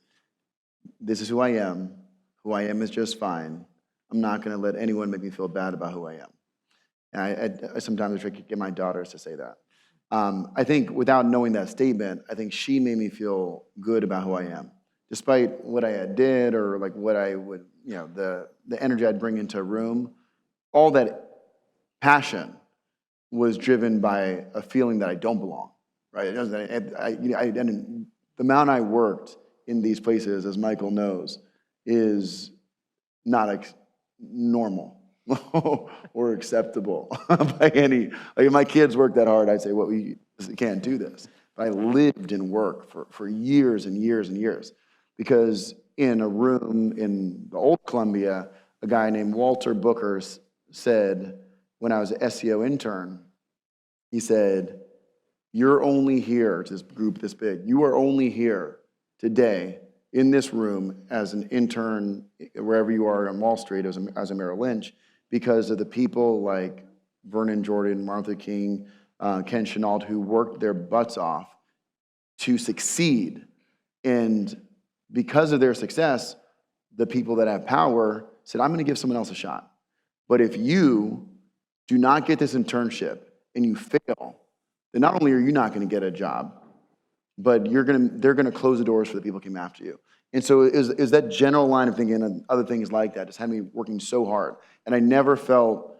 this is who I am. Who I am is just fine. I'm not going to let anyone make me feel bad about who I am. And I sometimes try to get my daughters to say that. I think without knowing that statement, I think she made me feel good about who I am. Despite what I did or like what I would, the energy I'd bring into a room, all that passion was driven by a feeling that I don't belong, right? The amount I worked in these places, as Michael knows, is not normal or acceptable by any. Like if my kids work that hard, I'd say, well, we can't do this. But I lived in work for years and years and years, because in a room in the old Columbia, a guy named Walter Booker said, when I was an SEO intern, he said, you're only here, to this group this big, you are only here today in this room as an intern, wherever you are on Wall Street, as a Merrill Lynch, because of the people like Vernon Jordan, Martha King, Ken Chenault, who worked their butts off to succeed. And because of their success, the people that have power said, I'm going to give someone else a shot. But if you do not get this internship and you fail, then not only are you not going to get a job, but they're going to close the doors for the people who came after you. And so is that general line of thinking and other things like that just had me working so hard. And I never felt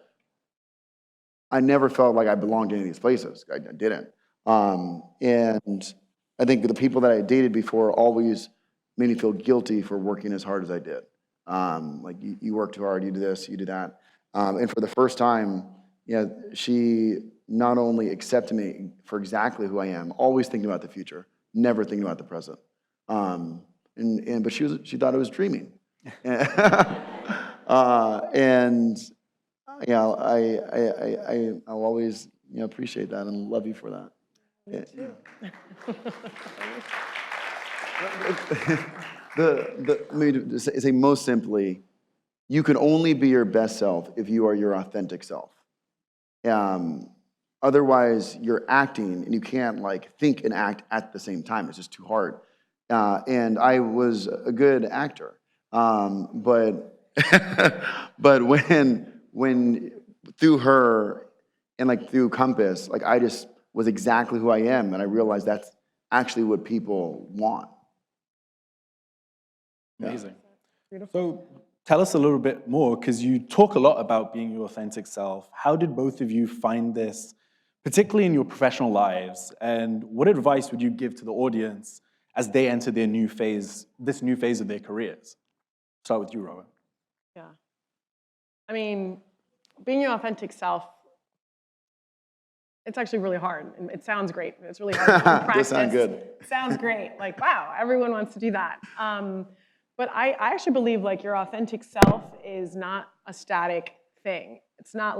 like I belonged to any of these places. I didn't. And I think the people that I dated before always made me feel guilty for working as hard as I did. Like, you work too hard, you do this, you do that. And for the first time, she not only accepted me for exactly who I am, always thinking about the future, never thinking about the present. But she thought I was dreaming. I'll always appreciate that and love you for that. Me too. Let me say most simply, you can only be your best self if you are your authentic self. Otherwise, you're acting, and you can't think and act at the same time. It's just too hard. And I was a good actor, but when through her and through Compass, I just was exactly who I am, and I realized that's actually what people want. Amazing. So tell us a little bit more, because you talk a lot about being your authentic self. How did both of you find this, particularly in your professional lives? And what advice would you give to the audience as they enter their this new phase of their careers? Start with you, Robert. Yeah. I mean, being your authentic self, it's actually really hard. And it sounds great. It's really hard to practice. This sounds good. It sounds great. Wow, everyone wants to do that. But I actually believe your authentic self is not a static thing. It's not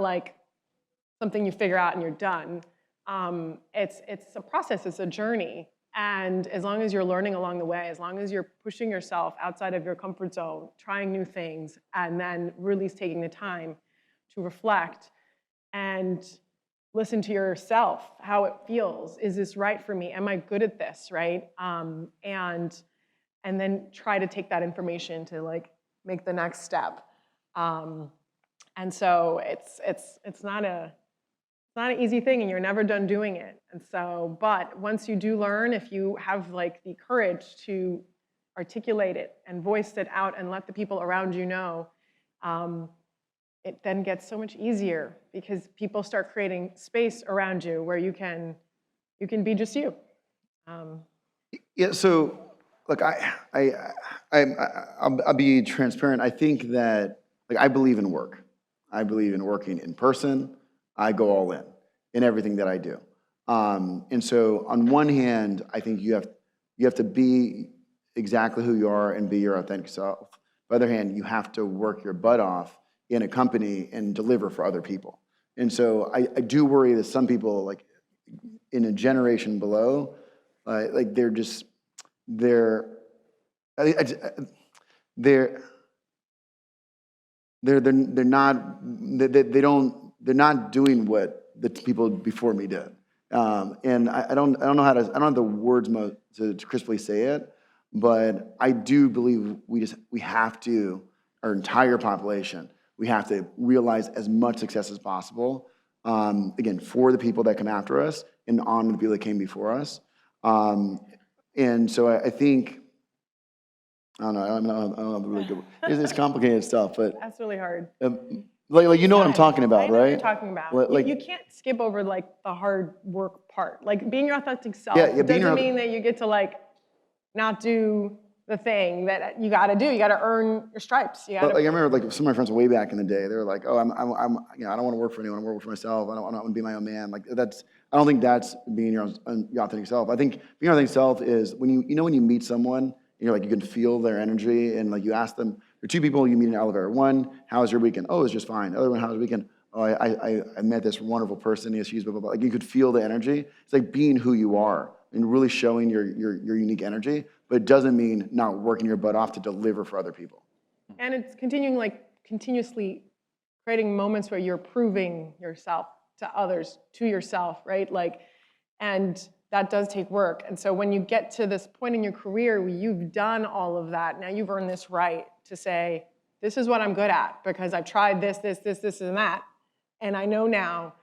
something you figure out and you're done. It's a process, it's a journey. And as long as you're learning along the way, as long as you're pushing yourself outside of your comfort zone, trying new things, and then really taking the time to reflect and listen to yourself, how it feels. Is this right for me? Am I good at this, right? And then try to take that information to like make the next step. And so it's not an easy thing, and you're never done doing it. And so, but once you do learn, if you have like the courage to articulate it and voice it out and let the people around you know, it then gets so much easier because people start creating space around you where you can be just you. Yeah. So, look, I'll be transparent. I think that like I believe in work. I believe in working in person. I go all in everything that I do. And so on one hand, I think you have to be exactly who you are and be your authentic self. On the other hand, you have to work your butt off in a company and deliver for other people. And so I do worry that some people like in a generation below, like they're not doing what the people before me did. And I don't have the words to crisply say it, but I do believe we have to, our entire population, we have to realize as much success as possible, again, for the people that come after us and honor the people that came before us. And so I think, I don't know, I don't have a really good, it's complicated stuff, but. That's really hard. Like you know what I'm talking about, I know right? what you're talking about. Like, you can't skip over like the hard work part. Like being your authentic self being doesn't mean that you get to like not do the thing that you got to do. You got to earn your stripes. You got to. Like I remember, like some of my friends way back in the day, they were like, "Oh, I don't want to work for anyone. I want to work for myself. I don't want to be my own man." Like I don't think that's being your authentic self. I think being your authentic self is when you meet someone, and you're like you can feel their energy, and like you ask them. There are two people you meet in an elevator. One, how was your weekend? Oh, it was just fine. The other one, how was your weekend? Oh, I met this wonderful person. She's blah blah blah. Like you could feel the energy. It's like being who you are and really showing your unique energy. But it doesn't mean not working your butt off to deliver for other people. And it's continuously creating moments where you're proving yourself to others, to yourself, right? Like, and that does take work. And so when you get to this point in your career where you've done all of that, now you've earned this right to say, this is what I'm good at because I've tried this, and that. And I know now,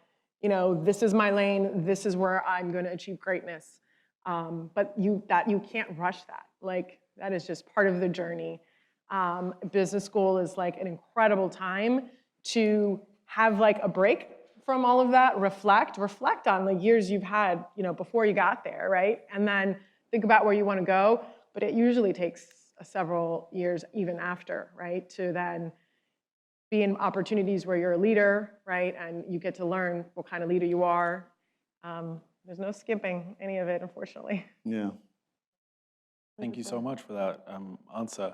this is my lane, this is where I'm going to achieve greatness. But you can't rush that. Like, that is just part of the journey. Business school is like an incredible time to have like a break from all of that, reflect on the years you've had, before you got there, right? And then think about where you want to go. But it usually takes several years even after, right? To then be in opportunities where you're a leader, right? And you get to learn what kind of leader you are. There's no skipping any of it, unfortunately. Yeah. Thank you so much for that answer.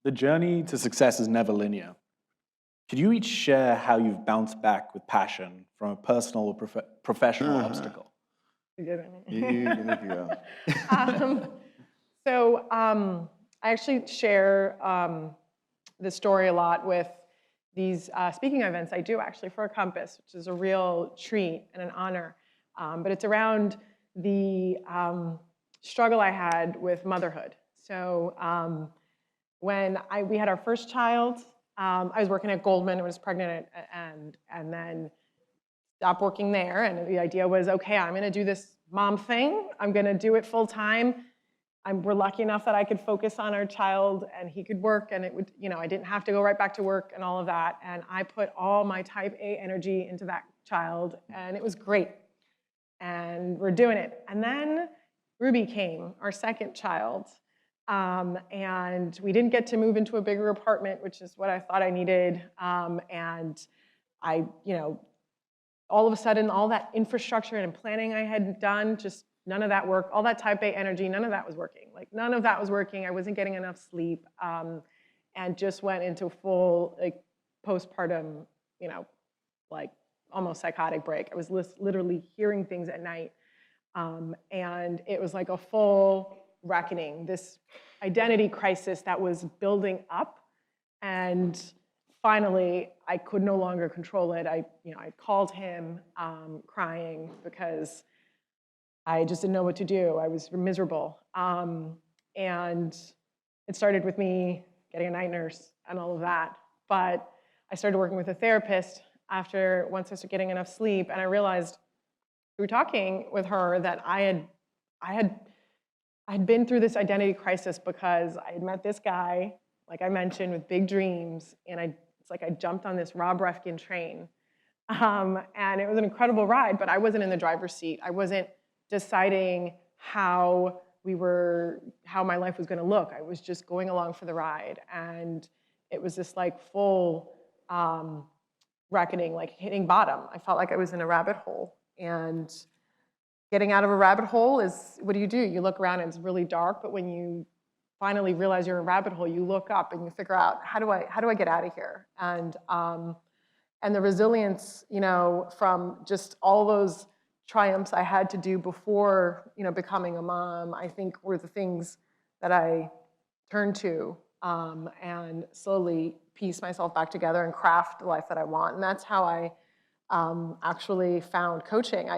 The journey to success is never linear. Could you each share how you've bounced back with passion from a personal or professional obstacle? You didn't. You go. So I actually share this story a lot with these speaking events I do actually for Compass, which is a real treat and an honor. But it's around the struggle I had with motherhood. So when we had our first child, I was working at Goldman, I was pregnant, and then stopped working there. And the idea was, okay, I'm gonna do this mom thing. I'm gonna do it full time. We're lucky enough that I could focus on our child and he could work and it would, I didn't have to go right back to work and all of that. And I put all my type A energy into that child and it was great. And we're doing it. And then Ruby came, our second child. And we didn't get to move into a bigger apartment, which is what I thought I needed. And I, all of a sudden, all that infrastructure and planning I had done, just none of that worked. All that type A energy, none of that was working. Like none of that was working. I wasn't getting enough sleep, and just went into full postpartum, like almost psychotic break. I was literally hearing things at night. And it was like a full reckoning, this identity crisis that was building up. And finally, I could no longer control it. I called him crying because I just didn't know what to do. I was miserable. And it started with me getting a night nurse and all of that. But I started working with a therapist once I started getting enough sleep, and I realized through talking with her that I had been through this identity crisis because I had met this guy, like I mentioned, with big dreams, and it's like I jumped on this Rob Reffkin train. And it was an incredible ride, but I wasn't in the driver's seat. I wasn't deciding how my life was gonna look. I was just going along for the ride. And it was this like full reckoning, like hitting bottom. I felt like I was in a rabbit hole. And getting out of a rabbit hole is, what do? You look around and it's really dark, but when you finally realize you're in a rabbit hole, you look up and you figure out, how do I get out of here? And the resilience, from just all those triumphs I had to do before, becoming a mom, I think were the things that I turned to and slowly piece myself back together and craft the life that I want. And that's how I actually found coaching.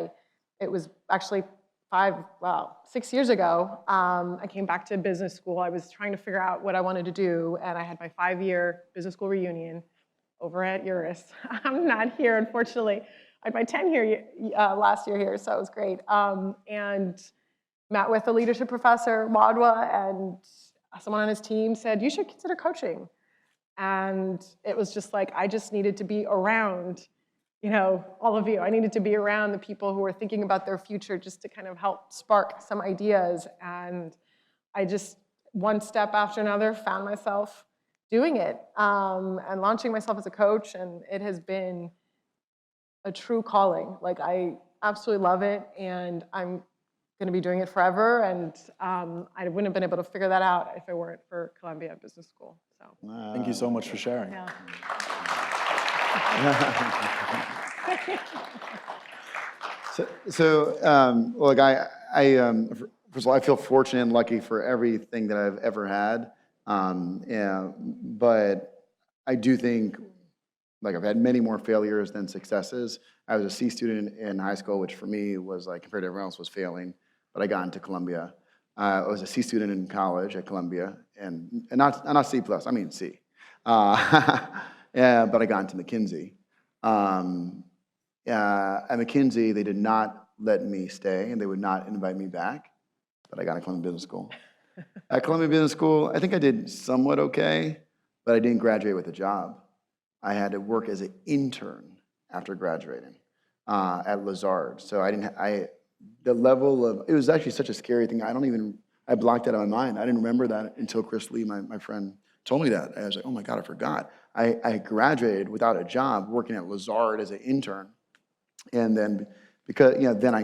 It was actually 6 years ago. I came back to business school. I was trying to figure out what I wanted to do, and I had my 5-year business school reunion over at URIS. I'm not here, unfortunately. I had my 10-year last year here, so it was great. And met with a leadership professor, Wadwa, and someone on his team said, you should consider coaching. And it was just like, I just needed to be around all of you. I needed to be around the people who were thinking about their future just to kind of help spark some ideas. And I just, one step after another, found myself doing it and launching myself as a coach. And it has been a true calling. Like, I absolutely love it. And I'm going to be doing it forever. And I wouldn't have been able to figure that out if it weren't for Columbia Business School. So Thank you so much for sharing. yeah. Look, first of all, I feel fortunate and lucky for everything that I've ever had. But I do think, like, I've had many more failures than successes. I was a C student in high school, which for me was like, compared to everyone else, was failing. But I got into Columbia. I was a C student in college at Columbia, and not C+, I mean C. Yeah, but I got into McKinsey. At McKinsey, they did not let me stay, and they would not invite me back, but I got into Columbia Business School. At Columbia Business School, I think I did somewhat okay, but I didn't graduate with a job. I had to work as an intern after graduating at Lazard. So the level of, it was actually such a scary thing. I blocked that out of my mind. I didn't remember that until Chris Lee, my friend, told me that. I was like, oh my God, I forgot. I graduated without a job working at Lazard as an intern. And then, because, then I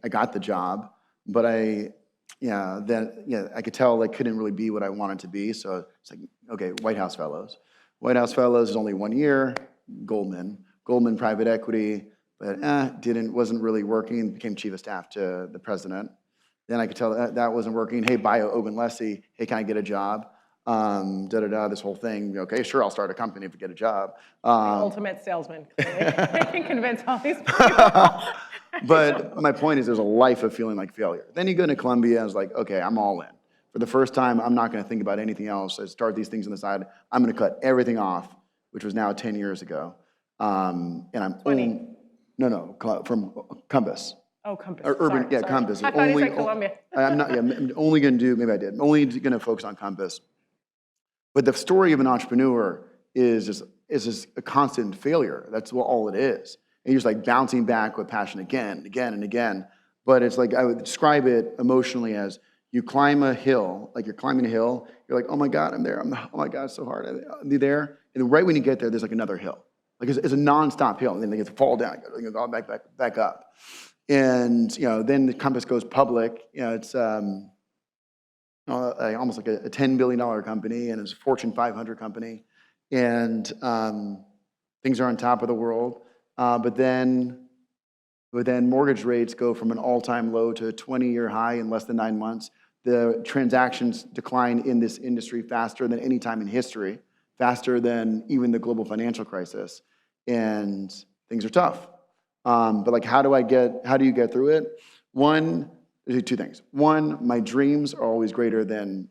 got the job, but I could tell I couldn't really be what I wanted to be. So it's like, okay, White House Fellows. White House Fellows is only 1 year. Goldman private equity, but wasn't really working. Became chief of staff to the president. Then I could tell that wasn't working. Hey, Bio Ogunlesi, hey, can I get a job? This whole thing. Okay, sure, I'll start a company if I get a job. The ultimate salesman, clearly. I can convince all these people. But my point is, there's a life of feeling like failure. Then you go to Columbia, and I was like, okay, I'm all in. For the first time, I'm not going to think about anything else. I start these things on the side. I'm going to cut everything off, which was now 10 years ago. And I'm 20. From Compass. Oh, Compass. Urban, sorry. Compass. I thought you said Columbia. I'm only going to do, maybe I did. I'm only going to focus on Compass. But the story of an entrepreneur is just a constant failure. That's all it is. And you're just like bouncing back with passion again and again. But it's like, I would describe it emotionally as, you climb a hill, like you're climbing a hill, you're like, oh my God, I'm there. Oh my God, it's so hard. You're there. And right when you get there, there's like another hill. Like it's a nonstop hill. And then you get to fall down, you go back up. And then the Compass goes public. It's almost like a $10 billion company, and it's a Fortune 500 company. And things are on top of the world. But then but then mortgage rates go from an all-time low to a 20-year high in less than 9 months. The transactions decline in this industry faster than any time in history, faster than even the global financial crisis, and things are tough. But like, how do you get through it? One, there's two things. One, my dreams are always greater than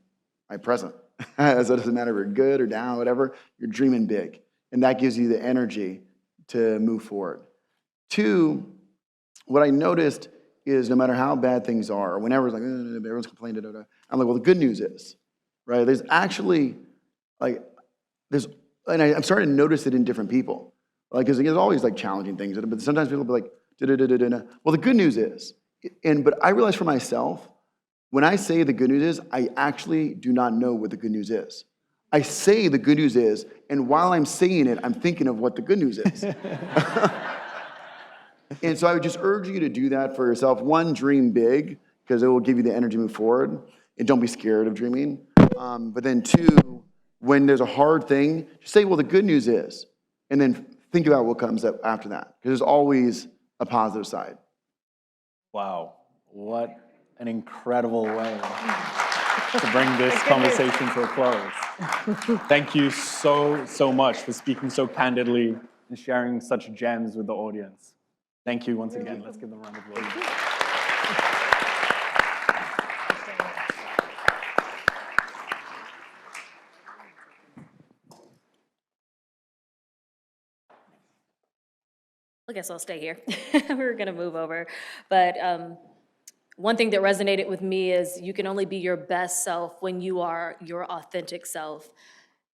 my present. So it doesn't matter if you're good or down, whatever, you're dreaming big. And that gives you the energy to move forward. Two, what I noticed is no matter how bad things are, or whenever it's like, everyone's complaining, I'm like, well, the good news is, right? There's actually, like, and I'm starting to notice it in different people. Like, because there's always like challenging things, but sometimes people will be like, well, the good news is, but I realize for myself, when I say the good news is, I actually do not know what the good news is. I say the good news is, and while I'm saying it, I'm thinking of what the good news is. And so I would just urge you to do that for yourself. One, dream big, because it will give you the energy to move forward. And don't be scared of dreaming. But then two, when there's a hard thing, just say, well, the good news is, and then think about what comes up after that, because there's always a positive side. Wow, what an incredible way to bring this conversation to a close. Thank you so much for speaking so candidly and sharing such gems with the audience. Thank you once again. Let's give them a round of applause. I guess I'll stay here. We're gonna move over. But one thing that resonated with me is you can only be your best self when you are your authentic self.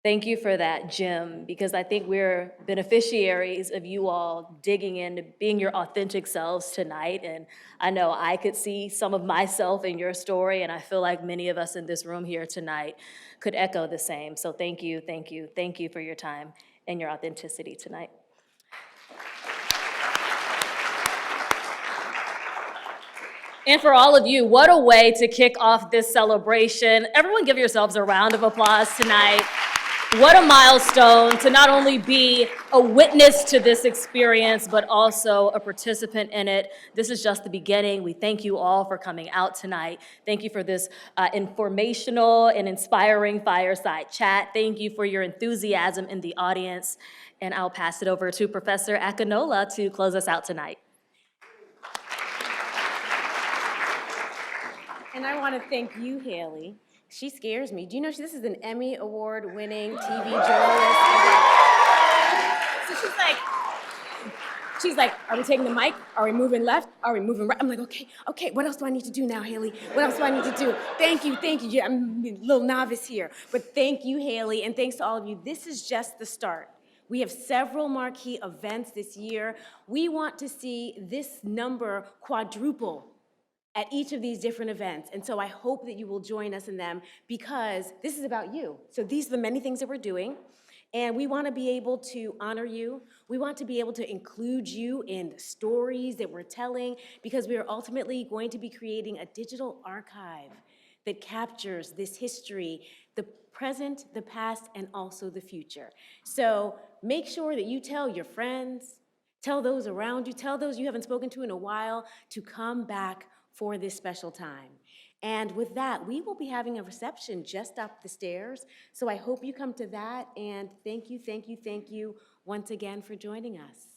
Thank you for that, Jim, because I think we're beneficiaries of you all digging into being your authentic selves tonight. And I know I could see some of myself in your story, and I feel like many of us in this room here tonight could echo the same. So thank you, thank you, thank you for your time and your authenticity tonight. And for all of you, what a way to kick off this celebration. Everyone give yourselves a round of applause tonight. What a milestone to not only be a witness to this experience, but also a participant in it. This is just the beginning. We thank you all for coming out tonight. Thank you for this informational and inspiring fireside chat. Thank you for your enthusiasm in the audience. And I'll pass it over to Professor Akinola to close us out tonight. And I want to thank you, Hayley. She scares me. Do you know this is an Emmy Award-winning TV journalist? So she's like, are we taking the mic? Are we moving left? Are we moving right? I'm like, okay, what else do I need to do now, Hayley? What else do I need to do? Thank you. Yeah, I'm a little novice here. But thank you, Hayley, and thanks to all of you. This is just the start. We have several marquee events this year. We want to see this number quadruple at each of these different events. And so I hope that you will join us in them because this is about you. So these are the many things that we're doing. And we want to be able to honor you. We want to be able to include you in the stories that we're telling because we are ultimately going to be creating a digital archive that captures this history, the present, the past, and also the future. So make sure that you tell your friends, tell those around you, tell those you haven't spoken to in a while to come back for this special time. And with that, we will be having a reception just up the stairs. So I hope you come to that. And thank you once again for joining us.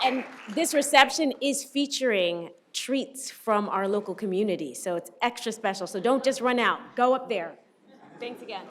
And this reception is featuring treats from our local community. So it's extra special. So don't just run out. Go up there. Thanks again.